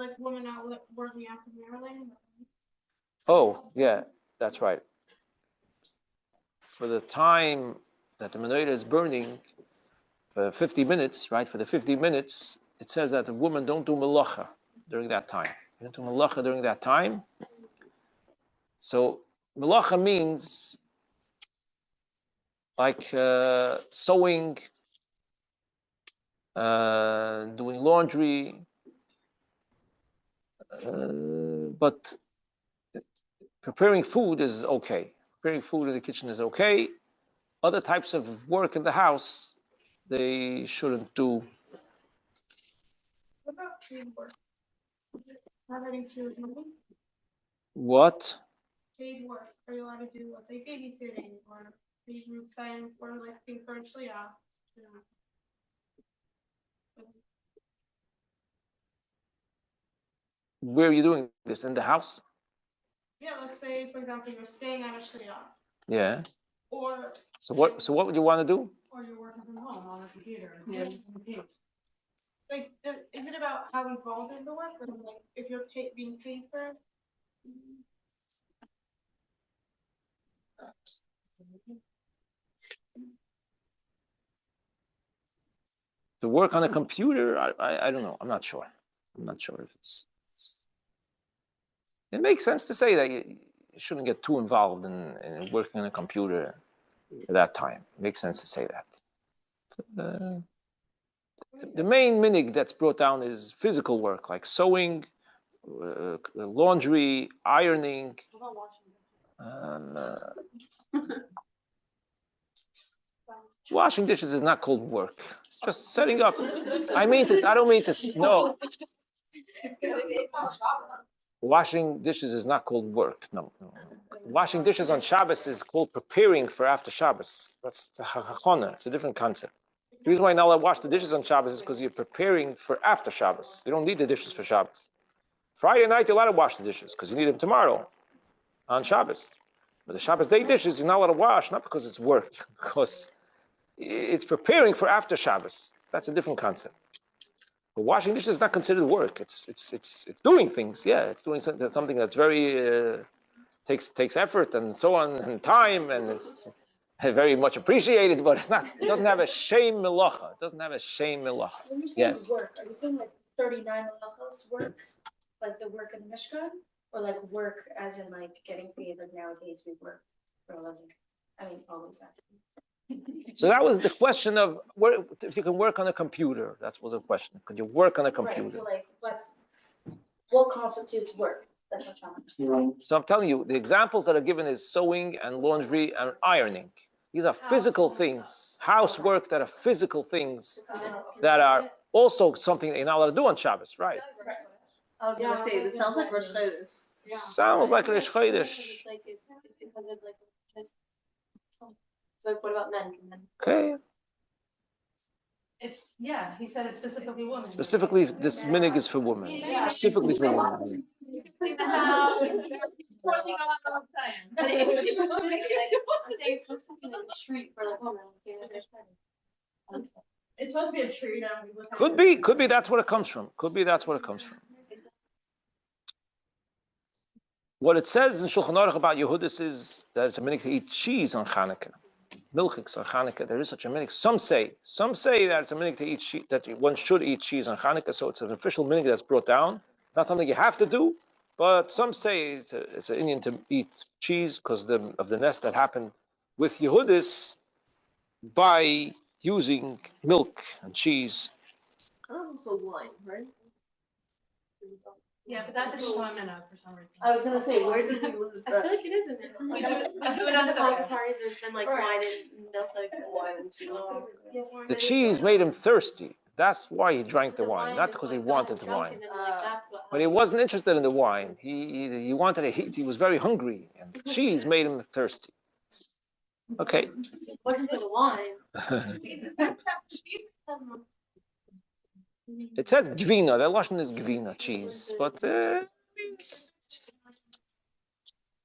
like women out working after Maryland. Oh, yeah, that's right. For the time that the menorah is burning, for 50 minutes, right? For the 50 minutes, it says that the woman don't do melacha during that time. You don't do melacha during that time. So melacha means like sewing, doing laundry, but preparing food is okay. Preparing food in the kitchen is okay. Other types of work in the house, they shouldn't do. What about paid work? Have anything to do with money? What? Paid work. Are you allowed to do, let's say, babysitting or paid group sign or like being virtually off? Where are you doing this? In the house? Yeah, let's say, for example, you're staying at a shliach. Yeah. Or. So what would you want to do? Or you're working from home on a computer. Yeah. Like, is it about how involved is the work, or like if you're being paid for it? To work on a computer, I don't know. I'm not sure. I'm not sure if it's it makes sense to say that you shouldn't get too involved in working on a computer at that time. It makes sense to say that. The main minhag that's brought down is physical work, like sewing, laundry, ironing. Washing dishes is not called work. It's just setting up. I don't mean to. No. Washing dishes is not called work. No. Washing dishes on Shabbos is called preparing for after Shabbos. That's the hachana. It's a different concept. The reason why you're not allowed to wash the dishes on Shabbos is because you're preparing for after Shabbos. You don't need the dishes for Shabbos. Friday night, you're allowed to wash the dishes because you need them tomorrow on Shabbos. But the Shabbos day dishes, you're not allowed to wash, not because it's work, because it's preparing for after Shabbos. That's a different concept. But washing dishes is not considered work. It's doing things. Yeah, it's doing something that's very takes effort and so on and time, and it's very much appreciated. But it's not. It doesn't have a shame melacha. It doesn't have a shame melacha. When you're saying Yes. work, are you saying like 39 melachos work, like the work in the Mishkan, or like work as in like getting paid like nowadays we work for a living? I mean, always actually. So that was the question of if you can work on a computer. That was a question. Could you work on a computer? Right, so like what constitutes work? That's what I'm understanding. So I'm telling you, the examples that are given is sewing and laundry and ironing. These are physical things, housework that are physical things that are also something that you're not allowed to do on Shabbos, right? I was gonna say, this sounds like Rosh Chodesh. Sounds like Rosh Chodesh. It's like it's because of like just. So like, what about men? Okay. It's, yeah, he said it's specifically women. Specifically, this minhag is for women. Yeah. Specifically for women. It's supposed to be like a treat for like women. It's supposed to be a treat. Could be that's what it comes from. Could be that's what it comes from. What it says in Shulchan Aruch about Yehudis is that it's a minhag to eat cheese on Chanukah. Milchiks on Chanukah. There is such a minhag. Some say that it's a minhag to eat cheese, that one should eat cheese on Chanukah. So it's an official minhag that's brought down. It's not something you have to do, but some say it's an Indian to eat cheese because of the nest that happened with Yehudis by using milk and cheese. Also wine, right? Yeah, but that's just 1 minute for some reason. I was gonna say, where did we lose I feel that? like it is in it. We Like, do it I feel on like the Sundays. block parties there's been like wine and milk like Wine and cheese. Yes. The cheese made him thirsty. That's why he drank the wine, not because he wanted the wine. But he wasn't interested in the wine. He wanted a heat. He was very hungry, and the cheese made him thirsty. Okay. Wasn't for the wine. It says gvina. The lashon is gvina, cheese, but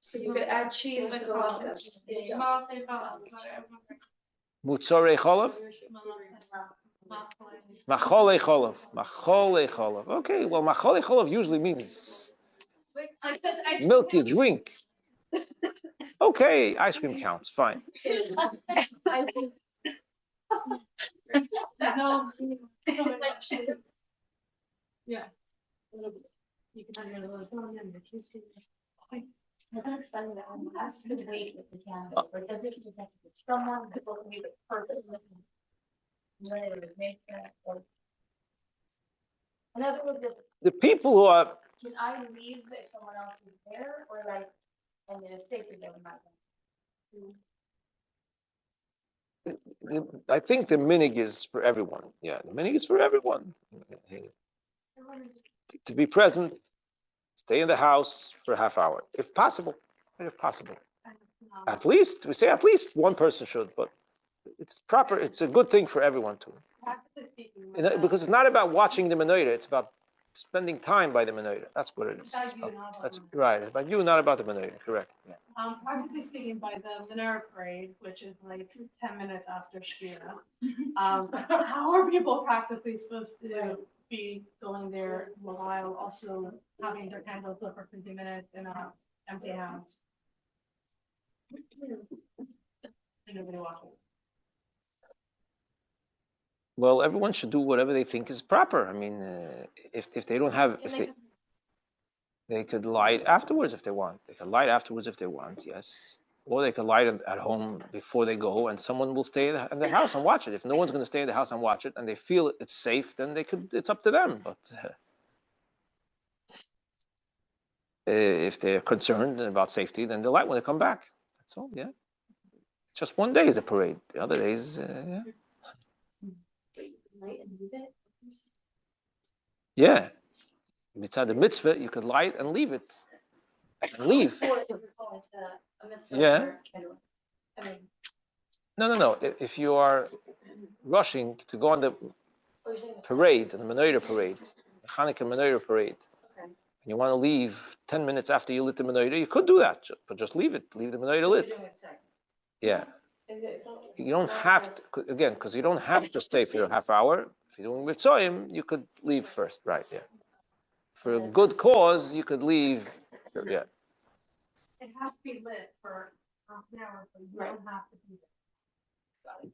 So you could add cheese to the latkes. mutzorei cholav, macholei cholav, macholei cholav. Okay, well, macholei cholav usually means milk you drink. Okay, ice cream counts. Fine. Yeah. You can have your little phone and your juice. I can explain that one last week if we can, but does it affect someone that will be the perfect? Whether it makes that or. In other words, The people who are, can I leave if someone else is there or like, and it is safe to go in my I think the minig is for everyone. Yeah, the minig is for everyone. To be present, stay in the house for a half hour, if possible. If possible. At least, we say at least one person should, but it's proper, it's a good thing for everyone to. Because it's not about watching the menorah, it's about spending time by the menorah. That's what it is. That's right. It's about you, not about the menorah. Correct. Yeah. Practically speaking, by the Menorah parade, which is like 10 minutes after Shkira, how are people practically supposed to be going there while also having their candles lit for 50 minutes in an empty house? And nobody watching. Well, everyone should do whatever they think is proper. I mean, if they don't have, if they could light afterwards if they want. They can light afterwards if they want, yes. Or they can light at home before they go, and someone will stay in the house and watch it. If no one's going to stay in the house and watch it, and they feel it's safe, then they could. It's up to them. But if they're concerned about safety, then they'll light when they come back. That's all. Yeah. Just one day is a parade. The other days, yeah. Yeah. Mitzvah the mitzvah, you could light and leave it. And leave. Yeah. No. If you are rushing to go on the parade, the menorah parade, the Chanukah menorah parade, and you want to leave 10 minutes after you lit the menorah, you could do that, but just leave it. Leave the menorah lit. Yeah. You don't have to, again, because you don't have to stay for a half hour. If you're doing mitzvahim, you could leave first, right? Yeah. For a good cause, you could leave. Yeah. It has to be lit for half an hour, so you don't have to be there.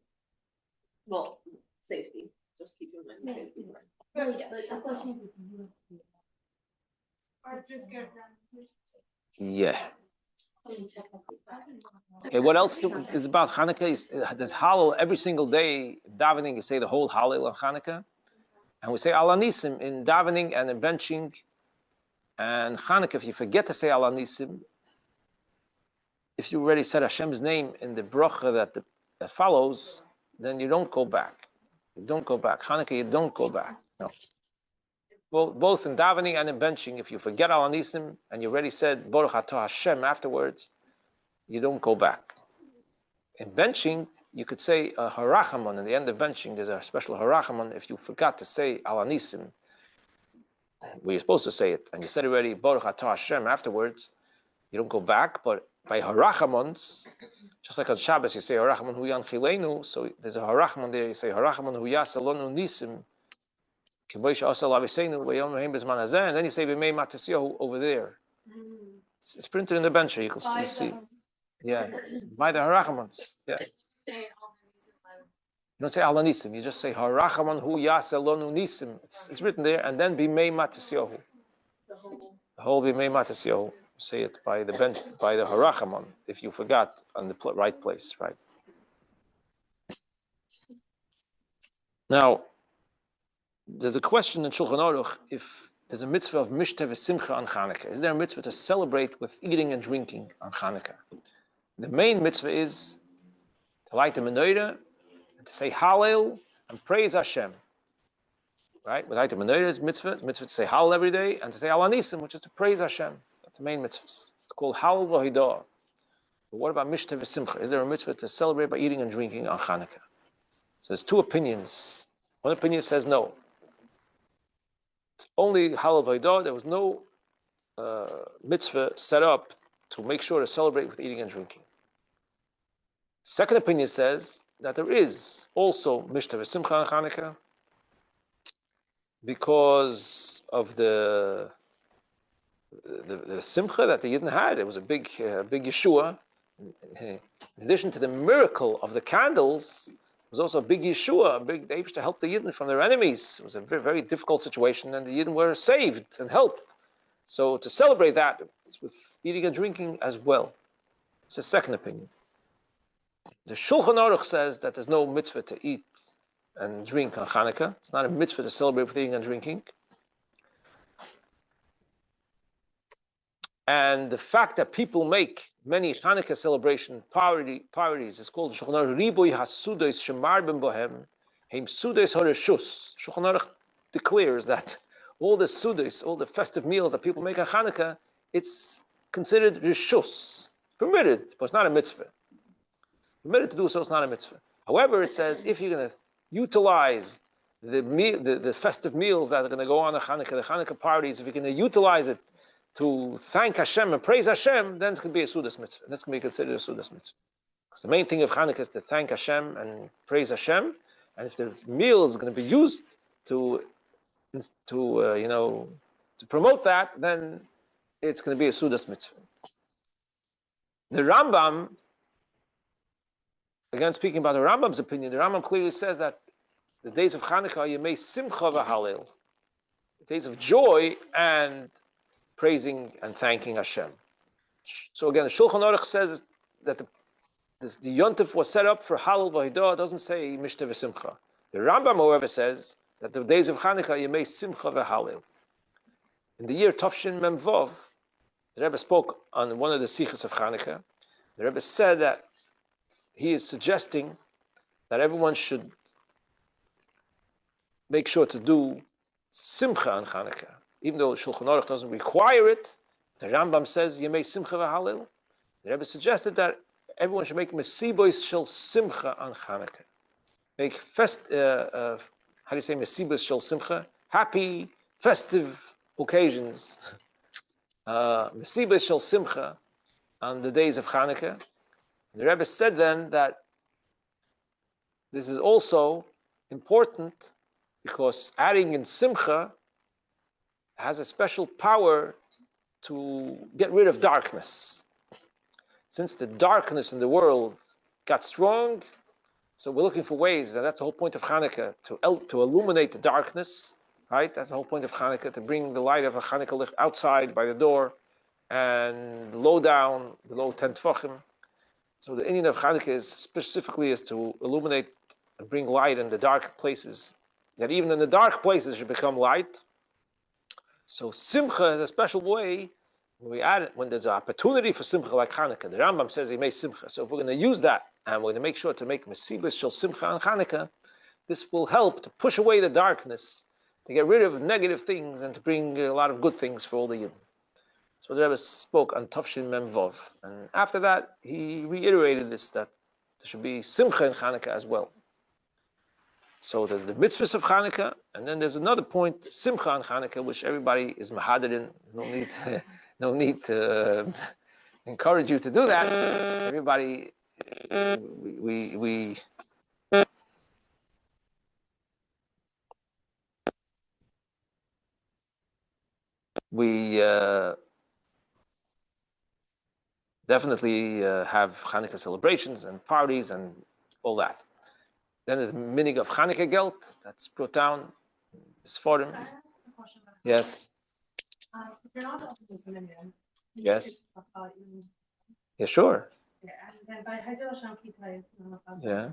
Well, safety. Just keep in mind safety. Yeah. Okay, what else is about Chanukah? There's Hallel every single day. Davening, you say the whole Hallel of Chanukah. And we say Al Anisim in davening and in benching. And Chanukah, if you forget to say Al Anisim, if you already said Hashem's name in the bracha that follows, then you don't go back. You don't go back. Chanukah, you don't go back. No. Well, both in davening and in benching, if you forget Al Anisim and you already said Baruch Atah Hashem afterwards, you don't go back. In benching, you could say a harachamon. In the end of benching, there's a special harachamon. If you forgot to say Al Anisim, where you're supposed to say it, and you said already Baruch Atah Hashem afterwards, you don't go back. But by harachamons, just like on Shabbos, you say harachamon hu yanchilenu. So there's a harachamon there. You say harachamon hu yasalonu nisim. And then you say b'mei matasyahu over there. It's printed in the bencher. You can see. Yeah, by the harachamons. Yeah. You don't say al nisim. You just say harachamon hu yasalonu nisim. It's written there, and then b'mei matasyahu. The whole b'mei matasyahu. Say it by the bench, by the harachamon. If you forgot on the right place, right? Now, there's a question in Shulchan Aruch if there's a mitzvah of Mishteh v'Simcha on Chanukah. Is there a mitzvah to celebrate with eating and drinking on Chanukah? The main mitzvah is to light the menorah and to say Hallel and praise Hashem. Right? With light the menorah is mitzvah to say Hallel every day, and to say Al Anisim, which is to praise Hashem. That's the main mitzvah. It's called Hallel v'Hidah. But what about Mishteh v'Simcha? Is there a mitzvah to celebrate by eating and drinking on Chanukah? So there's two opinions. One opinion says no. It's only Hallel v'Hidah. There was no mitzvah set up to make sure to celebrate with eating and drinking. Second opinion says that there is also Mishteh v'Simcha on Chanukah because of the simcha that the Yidden had. It was a big Yeshua. In addition to the miracle of the candles, it was also a big Yeshua, they used to help the Yidden from their enemies. It was a very, very difficult situation, and the Yidden were saved and helped. So to celebrate that, it's with eating and drinking as well. It's a second opinion. The Shulchan Aruch says that there's no mitzvah to eat and drink on Chanukah. It's not a mitzvah to celebrate with eating and drinking. And the fact that people make many Chanukah celebration priorities is called Shulchan Aruch Riboy Hasudos Shemarbim Bohem Heim Sudos Horeshus. Shulchan Aruch declares that all the sudos, all the festive meals that people make on Chanukah, it's considered reshus, permitted, but it's not a mitzvah. Permitted to do so, it's not a mitzvah. However, it says if you're going to utilize the festive meals that are going to go on the Chanukah parties, if you're going to utilize it to thank Hashem and praise Hashem, then it's going to be a Sudas mitzvah. That's going to be considered a Sudas mitzvah. Because the main thing of Chanukah is to thank Hashem and praise Hashem. And if the meal is going to be used to promote that, then it's going to be a Sudas mitzvah. The Rambam, again speaking about the Rambam's opinion, the Rambam clearly says that the days of Chanukah are Yemei Simcha v'Halel, the days of joy and praising and thanking Hashem. So again, the Shulchan Aruch says that the Yontif was set up for Hallel v'Hidah. It doesn't say Mishteh v'Simcha. The Rambam, however, says that the days of Chanukah are Yemei Simcha v'Halel. In the year Tafshin Mem Vav, the Rebbe spoke on one of the Sichos of Chanukah. The Rebbe said that he is suggesting that everyone should make sure to do Simcha on Chanukah. Even though Shulchan Aruch doesn't require it, the Rambam says Yemei Simcha v'Halel. The Rebbe suggested that everyone should make Mesibois Shel Simcha on Chanukah. Make how do you say Mesibois Shel Simcha? Happy, festive occasions. Mesibois Shel Simcha on the days of Chanukah. The Rebbe said then that this is also important because adding in Simcha has a special power to get rid of darkness. Since the darkness in the world got strong, so we're looking for ways, and that's the whole point of Chanukah, to illuminate the darkness, right? That's the whole point of Chanukah, to bring the light of a Chanukah licht outside by the door and low down, below 10 tefachim. So the Indian of Chanukah is to illuminate and bring light in the dark places, that even in the dark places should become light. So Simcha is a special way when we add it, when there's an opportunity for Simcha like Chanukah. The Rambam says he made Simcha. So if we're going to use that and we're going to make sure to make Mesibas Shel Simcha on Chanukah, this will help to push away the darkness, to get rid of negative things and to bring a lot of good things for all the Yidden. So the Rebbe spoke on Tafshin Mem Vav. And after that, he reiterated this, that there should be Simcha in Chanukah as well. So there's the mitzvahs of Chanukah, and then there's another point, Simcha on Chanukah, which everybody is mahaded in. No need to encourage you to do that. Everybody, we definitely have Chanukah celebrations and parties and all that. Then there's minig of Chanukah gelt that's brought down. Sforim. Yes. If you're not open to communion, Yes. Yeah, sure. Yeah, and then by Hagel Hashem Kitay, Yeah.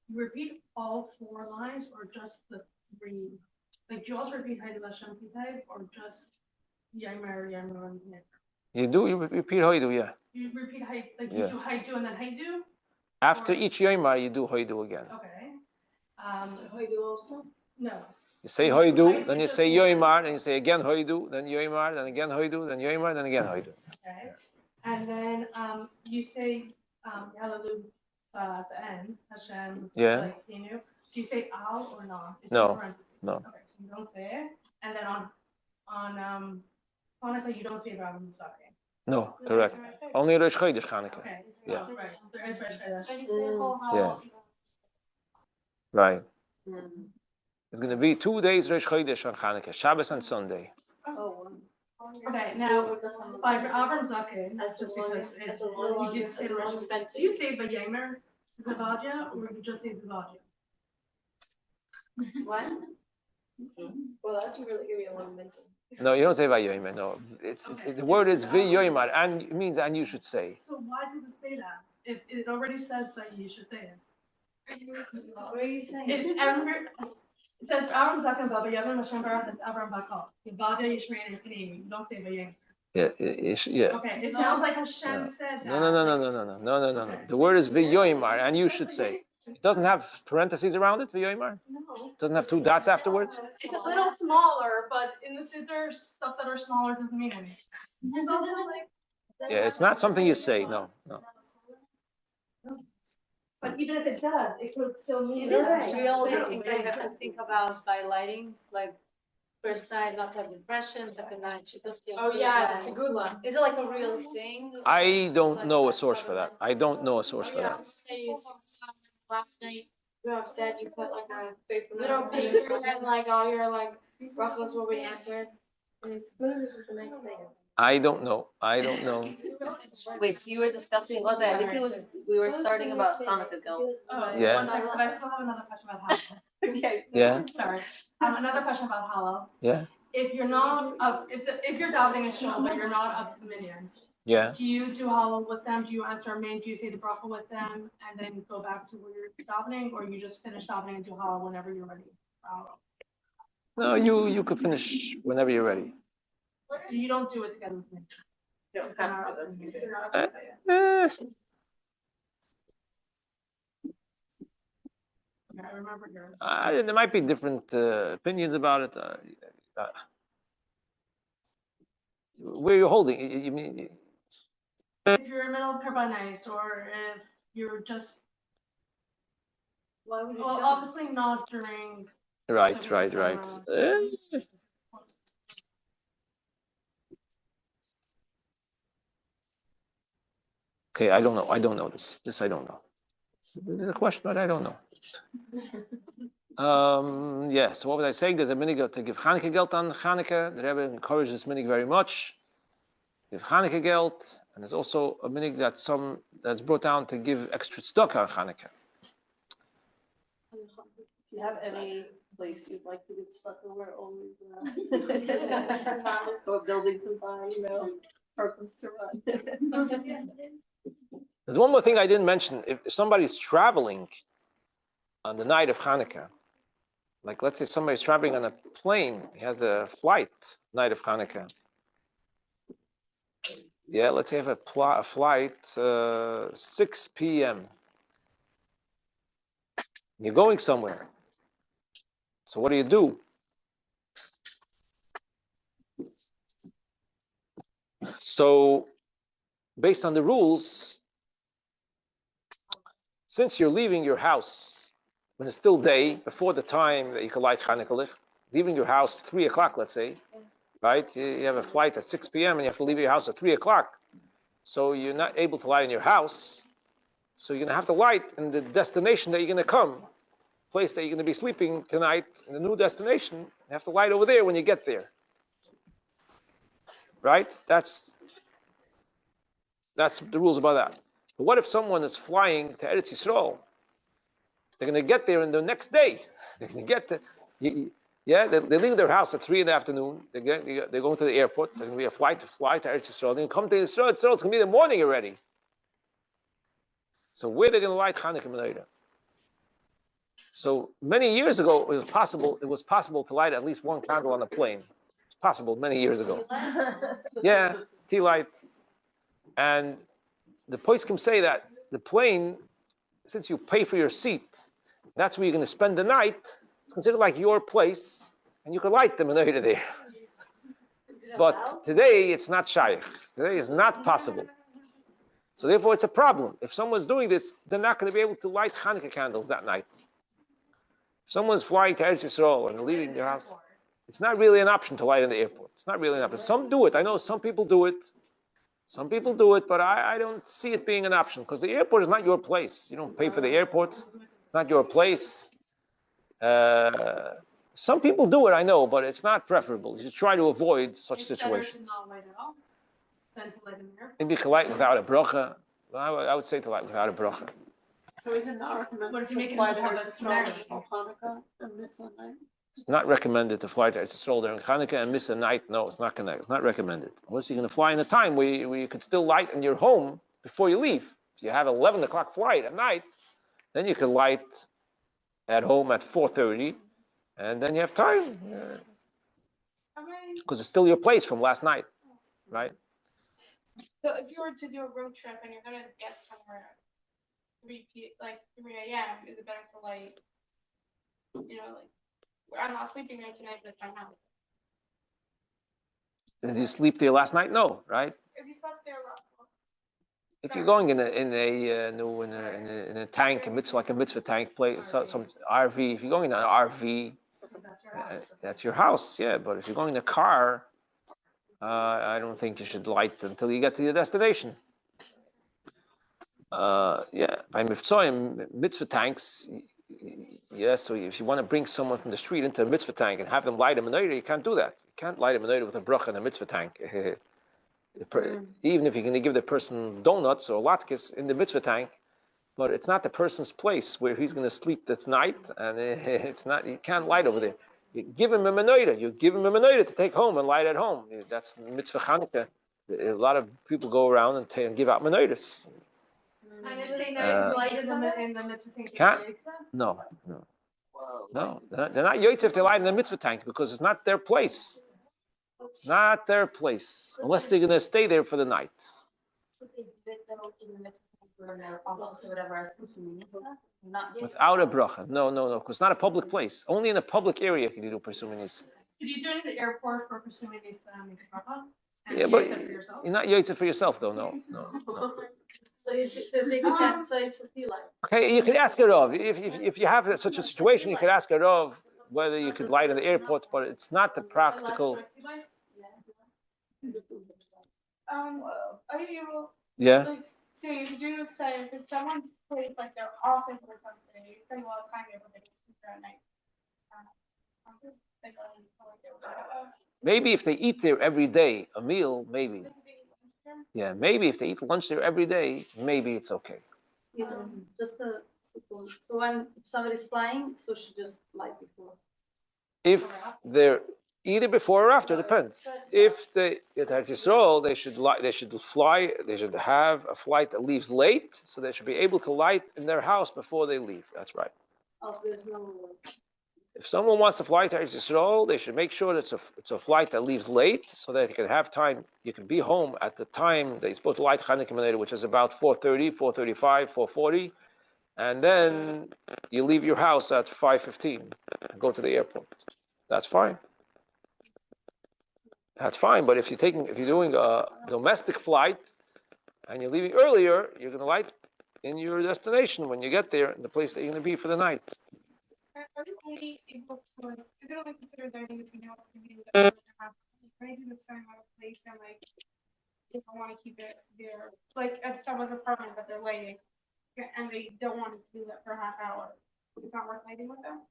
you repeat all 4 lines or just the 3? Like, do you also repeat Haydu Hashem Kitayv or just Yaimer, Yaimer, and Yaimer? You repeat Hoidu, yeah. You repeat Haydu, like you do Haydu and then Haydu? After each Yoimar, you do Hoidu again. Okay. Hoidu also? No. You say Hoidu, then you say Yoimar, then you say again Hoidu, then Yoimar, then again Hoidu, then Yoimar, then again Hoidu. Okay. And then you say Hallelujah at the end, Hashem. Yeah. Like, you know, do you say Al or not? No. No. Okay, so you don't say it. And then on Hanukkah, you don't say Rabbi Musake. No, correct. Only Rosh Chodesh Chanukah. Okay. Yeah. Oh, right. There is Rosh Chodesh. But you say whole Yeah. house. Right. It's going to be 2 days Rosh Chodesh on Chanukah, Shabbos and Sunday. Okay, now by Avram Zaken, just because you did say Rosh Chodesh. Do you say Vayemer Zavadia or you just say Zavadia? What? Well, that's really gonna be a long mention. No, you don't say Vayomer. No, the word is Vayomer, and it means and you should say. So why does it say that? It already says that you should say it. What are you saying? It says Avram Zaken Baba Yavim Hashem Baruch and Avram Bakal. Zavadia Yishmein and Kanim. You don't say Vayemer. Yeah. Okay, it sounds like Hashem said that. No. The word is Vayomer, and you should say. It doesn't have parentheses around it, Vayomer? No. It doesn't have 2 dots afterwards? It's a little smaller, but in the Siddur, stuff that are smaller doesn't mean anything. Yeah, it's not something you say, no. But even if it does, it could still mean. Is it real things I have to think about by lighting? Like, first night not to have depression, second night she don't feel. Oh yeah, it's a good one. Is it like a real thing? I don't know a source for that. Say last night you're upset, you put like a little paper and like all your like brachos will be answered. And it's good, it's just a nice thing. I don't know. Wait, so you were discussing, I think we were starting about Chanukah guilt. Yeah. But I still have another question about halal. Okay. Yeah. Sorry. Another question about halal. Yeah. If you're not if you're davening a shul but you're not up to the minyan, Yeah. do you do halal with them? Do you answer amen? Do you say the bracha with them and then go back to where you're davening, or you just finish davening and do halal whenever you're ready? No, you could finish whenever you're ready. So you don't do it together with me. You don't have to, that's easy. I remember your. There might be different opinions about it. Where you're holding, you mean? If you're in the middle of Karbanais, or if you're just. Why would you Well, jump? obviously not during. Right. Okay, I don't know this. This I don't know. This is a question, but I don't know. Yeah, so what was I saying? There's a minig to give Chanukah geld on Chanukah. The Rebbe encourages this minig very much. Give Chanukah geld, and there's also a minig that's brought down to give extra tzedakah on Chanukah. If you have any place you'd like to get stuck in, we're always or building to buy, purpose to run. There's one more thing I didn't mention. If somebody's traveling on the night of Chanukah, like let's say somebody's traveling on a plane, he has a flight night of Chanukah. Yeah, let's say you have a flight 6 p.m. You're going somewhere. So what do? So based on the rules, since you're leaving your house when it's still day, before the time that you can light Chanukah licht, leaving your house 3 o'clock, let's say, right? You have a flight at 6 p.m. and you have to leave your house at 3 o'clock. So you're not able to light in your house. So you're going to have to light in the destination that you're going to come, place that you're going to be sleeping tonight, in the new destination. You have to light over there when you get there. Right? That's the rules about that. But what if someone is flying to Eretz Yisrael? They're going to get there in the next day. They're going to get to, they're leaving their house at 3 in the afternoon. They're going to the airport. There's going to be a flight to fly to Eretz Yisrael. They're going to come to Yisrael. It's going to be the morning already. So where are they going to light Chanukah Menorah? So many years ago, it was possible to light at least one candle on a plane. It's possible many years ago. Yeah, tea light. And the poskim say that the plane, since you pay for your seat, that's where you're going to spend the night. It's considered like your place, and you can light the menorah there. But today, it's not shaykh. Today is not possible. So therefore, it's a problem. If someone's doing this, they're not going to be able to light Chanukah candles that night. If someone's flying to Eretz Yisrael and leaving their house, it's not really an option to light in the airport. It's not really an option. Some do it. I know some people do it. Some people do it, but I don't see it being an option because the airport is not your place. You don't pay for the airport. It's not your place. Some people do it, I know, but it's not preferable. You should try to avoid such situations. Maybe you can light without a bracha. I would say to light without a bracha. So is it not recommended to fly to Eretz Yisrael on Chanukah and miss a night? It's not recommended to fly to Eretz Yisrael during Chanukah and miss a night. No, it's not recommended. Unless you're going to fly in a time where you could still light in your home before you leave. If you have an 11 o'clock flight at night, then you can light at home at 4:30, and then you have time. Because it's still your place from last night, right? So if you were to do a road trip and you're gonna get somewhere at 3 a.m., is it better to I'm not sleeping there tonight, but I'm out. Did you sleep there last night? No, right? If you slept there last night. If you're going in a tank, a mitzvah tank place, some RV. If you're going in an RV, that's your house, yeah. But if you're going in a car, I don't think you should light until you get to your destination. By mitzvah tanks, yeah. So if you want to bring someone from the street into a mitzvah tank and have them light a menorah, you can't do that. You can't light a menorah with a bracha in a mitzvah tank. Even if you're going to give the person donuts or latkes in the mitzvah tank, but it's not the person's place where he's going to sleep this night, and it's not. You can't light over there. You give him a menorah. You give him a menorah to take home and light at home. That's mitzvah Chanukah. A lot of people go around and give out menorahs. Can't? No. They're not yotzef if they light in the mitzvah tank because it's not their place. It's not their place unless they're going to stay there for the night. Without a bracha, no, because it's not a public place. Only in a public area can you do persuminis. Could you do it at the airport for persuminis bracha? Yeah, but you're not yotzef for yourself, though. No. So it's a feel like. Okay, you could ask a Rav. If you have such a situation, you could ask a Rav whether you could light in the airport, but it's not the practical. Are you? Yeah. So you do say if someone plays like their office or something, you spend a lot of time there, but they sleep there at night. Maybe if they eat there every day, a meal, maybe. Yeah, maybe if they eat lunch there every day, maybe it's okay. So when somebody's flying, so she just light before. If they're either before or after, depends. If they at Eretz Yisrael, they should have a flight that leaves late, so they should be able to light in their house before they leave. That's right. Also, there's no. If someone wants to fly to Eretz Yisrael, they should make sure that it's a flight that leaves late, so that you can have time. You can be home at the time that you're supposed to light Chanukah menorah, which is about 4:30, 4:35, 4:40, and then you leave your house at 5:15 and go to the airport. That's fine. That's fine. But if you're doing a domestic flight and you're leaving earlier, you're going to light in your destination when you get there, in the place that you're going to be for the night. Are you only able to? Is it only considered dining if you know it's going to be that maybe the same place and they don't want to keep it there, like at someone's apartment that they're lighting, and they don't want to do that for a half hour. It's not worth lighting with them.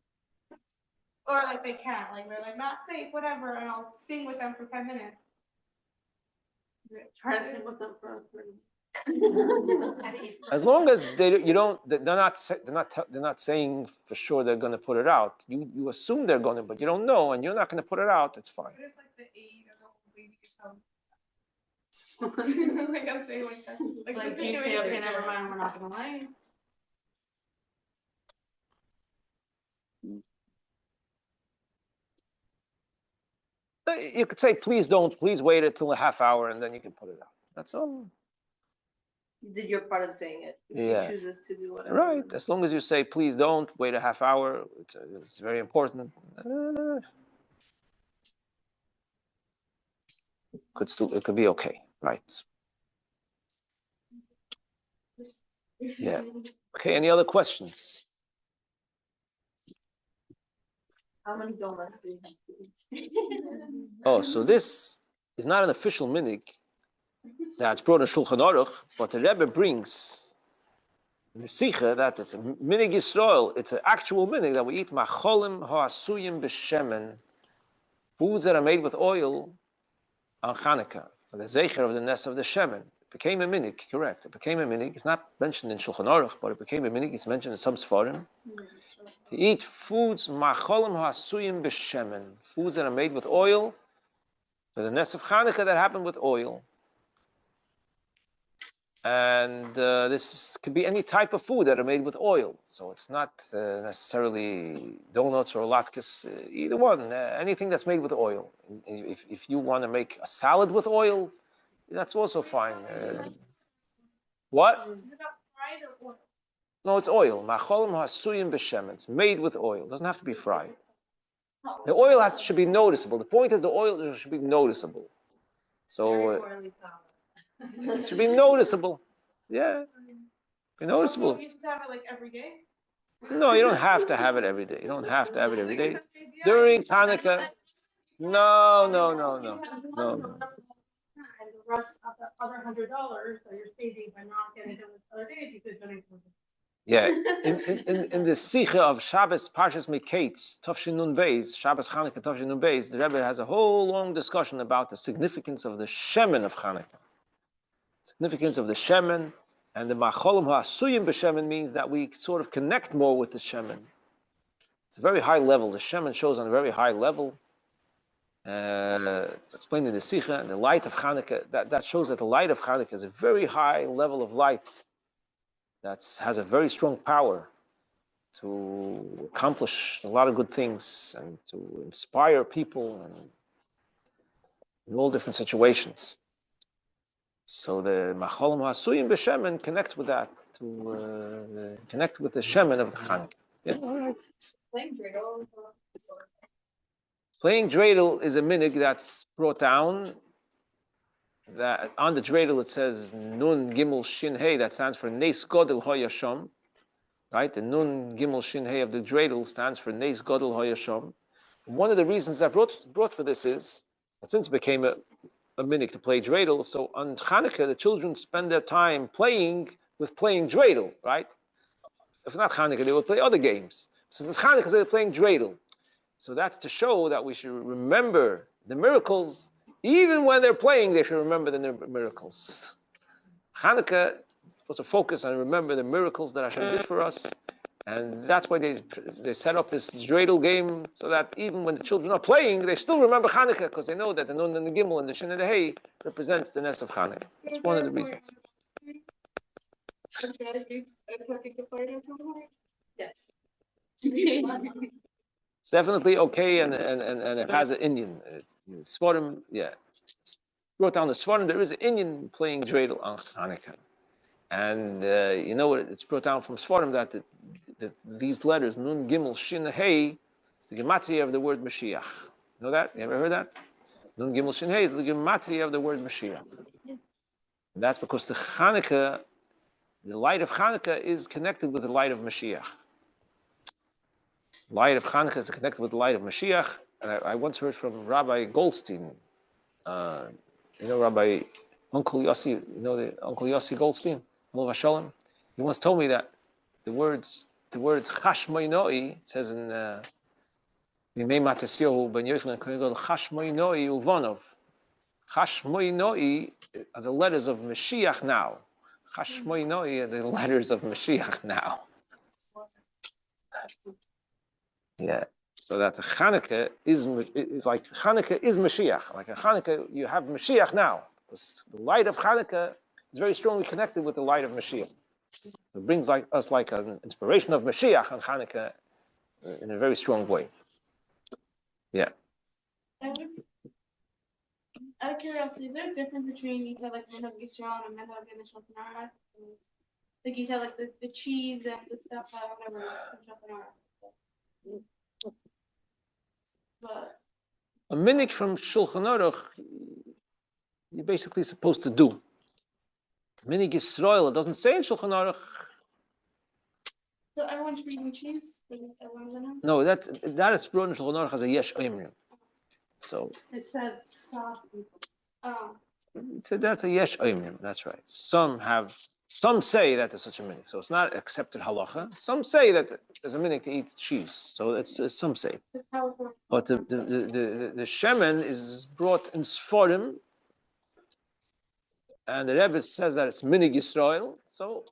Or they can't, they're not safe, whatever, and I'll sing with them for 10 minutes. Try to sing with them for 30. As long as they're not saying for sure they're going to put it out. You assume they're going to, but you don't know, and you're not going to put it out. It's fine. But it's the aid or the old lady I'm saying that. You say, okay, never mind, we're not going to lie. You could say, please don't, please wait until a half hour, and then you can put it out. That's all. You did your part in saying it. Yeah. She chooses to do whatever. Right. As long as you say, please don't wait a half hour, it's very important. It could be okay, right? Yeah. Okay. Any other questions? How many donuts do you have to eat? Oh, so this is not an official minig that's brought in Shulchan Aruch, but the Rebbe brings the Sikha that it's a minig Yisrael. It's an actual minig that we eat macholim ha'asuyim b'shemen, foods that are made with oil on Chanukah, for the zecher of the nest of the shemen. It became a minig, correct. It became a minig. It's not mentioned in Shulchan Aruch, but it became a minig. It's mentioned in some Sfarim. To eat foods, macholim ha'asuyim b'shemen, foods that are made with oil, for the nest of Chanukah that happened with oil. And this could be any type of food that are made with oil. So it's not necessarily donuts or latkes, either one, anything that's made with oil. If you want to make a salad with oil, that's also fine. What? No, it's oil. Macholim hasuyim b'shemen. It's made with oil. It doesn't have to be fried. The oil should be noticeable. The point is the oil should be noticeable. So it should be noticeable. Yeah. Be noticeable. You should have it like every day. No, you don't have to have it every day. You don't have to have it every day. During Chanukah. No. And the rest of the other $100 that you're saving by not getting done with other days, you could donate to them. Yeah, in the Sikha of Shabbos Parshas Miketz, Tafshin Nun Beis, Shabbos Chanukah Tafshin Nun Beis, the Rebbe has a whole long discussion about the significance of the Shemen of Chanukah. Significance of the Shemen, and the Macholim Ha'asuyim b'Shemen means that we sort of connect more with the Shemen. It's a very high level. The Shemen shows on a very high level. It's explained in the Sikha, and the light of Chanukah, that shows that the light of Chanukah is a very high level of light that has a very strong power to accomplish a lot of good things and to inspire people and in all different situations. So the Macholim Ha'asuyim b'Shemen connects with that, to connect with the Shemen of the Chanukah. Yeah, all right. Playing dreidel is a minig that's brought down. That on the dreidel it says Nun Gimel Shin Hey, that stands for Neis Godel Hoyashom, right? The Nun Gimel Shin Hey of the dreidel stands for Neis Godel Hoyashom. One of the reasons I brought for this is that since it became a minig to play dreidel, so on Chanukah the children spend their time playing dreidel, right? If not Chanukah, they will play other games. Since it's Chanukah, so they're playing dreidel. So that's to show that we should remember the miracles. Even when they're playing, they should remember the miracles. Chanukah is supposed to focus and remember the miracles that Hashem did for us. And that's why they set up this dreidel game, so that even when the children are playing, they still remember Chanukah, because they know that the Nun and the Gimel and the Shin and the Hey represents the nest of Chanukah. That's one of the reasons. Yes. It's definitely okay, and it has an Indian. It's Sfarim, yeah. It's brought down the Sfarim. There is an Indian playing dreidel on Chanukah. And you know what? It's brought down from Sfarim that these letters, Nun, Gimel, Shin, Hey, is the gematria of the word Mashiach. You know that? You ever heard that? Nun, Gimel, Shin, Hey is the gematria of the word Mashiach. And that's because the Chanukah, the light of Chanukah is connected with the light of Mashiach. Light of Chanukah is connected with the light of Mashiach. And I once heard from Rabbi Goldstein, you know Rabbi Uncle Yossi, you know the Uncle Yossi Goldstein, Olav Hashalom. He once told me that the word Chashmoinoi, it says in Mimei Matasyahu Ben Yochanan Kohen Chashmoinoi Uvonov. Chashmoinoi are the letters of Mashiach now. Chashmoinoi are the letters of Mashiach now. Yeah. So that the Chanukah is like Chanukah is Mashiach. Like a Chanukah, you have Mashiach now. The light of Chanukah is very strongly connected with the light of Mashiach. It brings us like an inspiration of Mashiach on Chanukah in a very strong way. Yeah. Out of curiosity, is there a difference between you said like Minhag Yisrael and Minhag and Shulchan Aruch? Like you said, like the cheese and the stuff, whatever is from Shulchan Aruch. But A minhag from Shulchan Aruch, you're basically supposed to do. Minhag Yisrael, it doesn't say in Shulchan Aruch. so everyone's eating cheese. Everyone's in them. No, that is brought in Shulchan Aruch as a yesh oimrim. So It said soft. Oh. So that's a yesh oimrim. That's right. Some say that there's such a minhag. So it's not accepted halacha. Some say that there's a minhag to eat cheese. So it's some say. But the shemen is brought in Sforim, and the Rebbe says that it's minhag Yisrael. So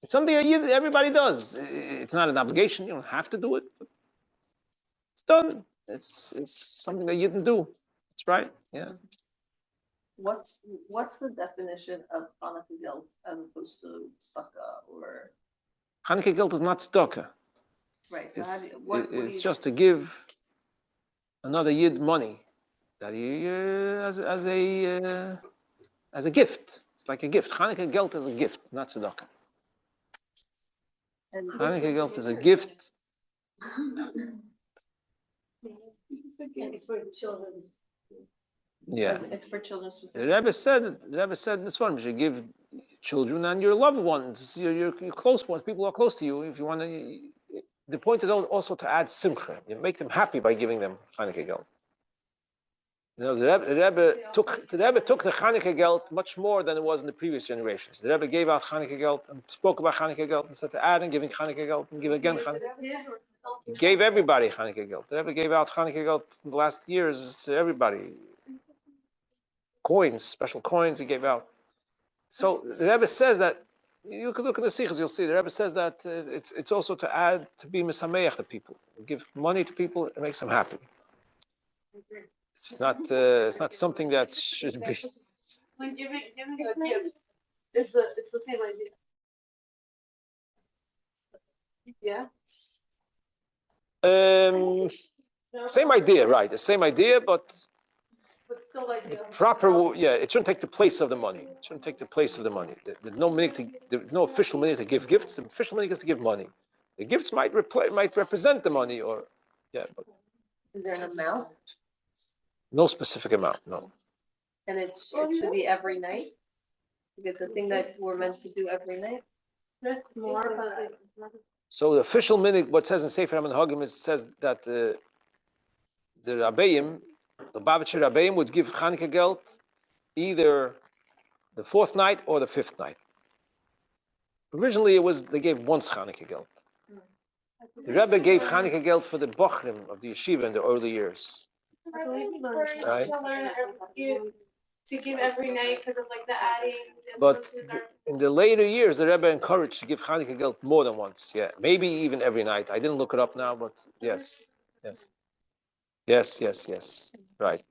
it's something that everybody does. It's not an obligation. You don't have to do it. It's done. It's something that you didn't do. That's right. Yeah. What's the definition of Chanukah guilt as opposed to tzedakah or? Chanukah guilt is not tzedakah. Right. So it's just to give another yid money that he as a gift. It's like a gift. Chanukah guilt is a gift, not tzedakah. Chanukah guilt is a gift. It's for children. Yeah. It's for children specifically. The Rebbe said in this one, you should give children and your loved ones, your close ones, people who are close to you. If you want to, the point is also to add simcha. You make them happy by giving them Chanukah geld. You know, the Rebbe took the Chanukah geld much more than it was in the previous generations. The Rebbe gave out Chanukah geld and spoke about Chanukah geld and said to add and giving Chanukah geld and give again Chanukah. He gave everybody Chanukah geld. The Rebbe gave out Chanukah geld in the last years to everybody. Coins, special coins he gave out. So the Rebbe says that, you can look in the Sichos, you'll see, the Rebbe says that it's also to add, to be misameach to people. Give money to people, it makes them happy. It's not something that should be. When giving a gift, it's the same idea. Yeah. Same idea, right? The same idea, but still like the proper, it shouldn't take the place of the money. It shouldn't take the place of the money. There's no official money to give gifts. The official money is to give money. The gifts might represent the money, or but is there an amount? No specific amount, no. And it should be every night. It's a thing that we're meant to do every night. So the official minhag, what says in Sefer HaMinhagim, says that the Rabbeim, the Bavitcher Rabbeim would give Chanukah geld either the fourth night or the fifth night. Originally, they gave once Chanukah geld. The Rebbe gave Chanukah geld for the bochrim of the yeshiva in the early years. Right? To give every night because of like the adding. But in the later years, the Rebbe encouraged to give Chanukah geld more than once. Yeah, maybe even every night. I didn't look it up now, but yes. Right.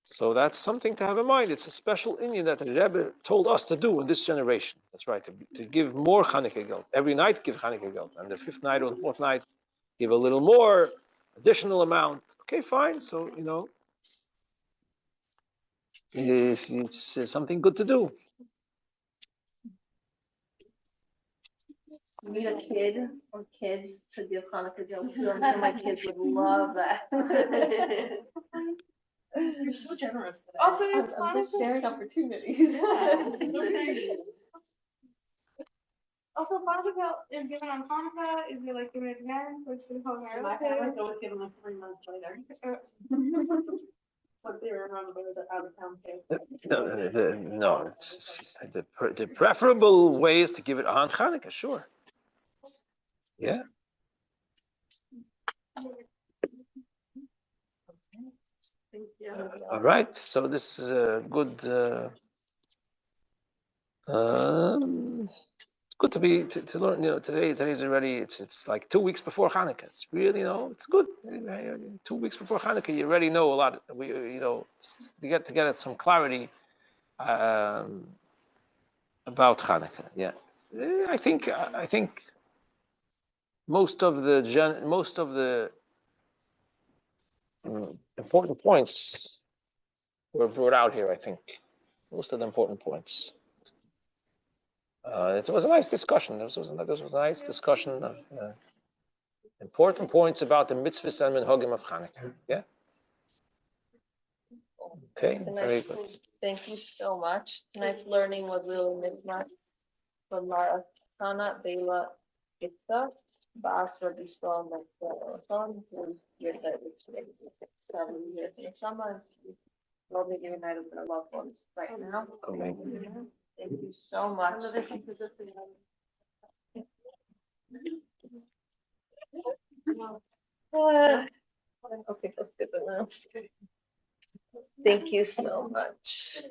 So that's something to have in mind. It's a special inyan that the Rebbe told us to do in this generation. That's right, to give more Chanukah geld. Every night give Chanukah geld. And the fifth night or the fourth night, give a little more, additional amount. Okay, fine. So, if it's something good to do. You need a kid or kids to give Chanukah geld to. I'm sure my kids would love that. You're so generous today. Also, it's I'm just sharing opportunities. Also, Chanukah is given on Chanukah. Is it like given again? Or is it My family was given like 3 months later. But they were around the out of town too. No, it's the preferable way is to give it on Chanukah, sure. Yeah. All right, so this is a good. It's good to learn. Today's already. It's like 2 weeks before Hanukkah. It's really, it's good. 2 weeks before Hanukkah, you already know a lot. To get some clarity about Hanukkah. Yeah, I think most of the important points were brought out here, I think. Most of the important points. It was a nice discussion. This was a nice discussion of important points about the mitzvahs and minhagim of Chanukah. Yeah. Okay, very good. Thank you so much. Tonight's learning was really mitzvah from Mara Chana Bela Gitza, Bas Rabbi Yisrael Mechon, who's here today, 7 years in the summer. We'll be united with our loved ones right now. Okay. Thank you so much. Okay, let's skip it now. Thank you so much.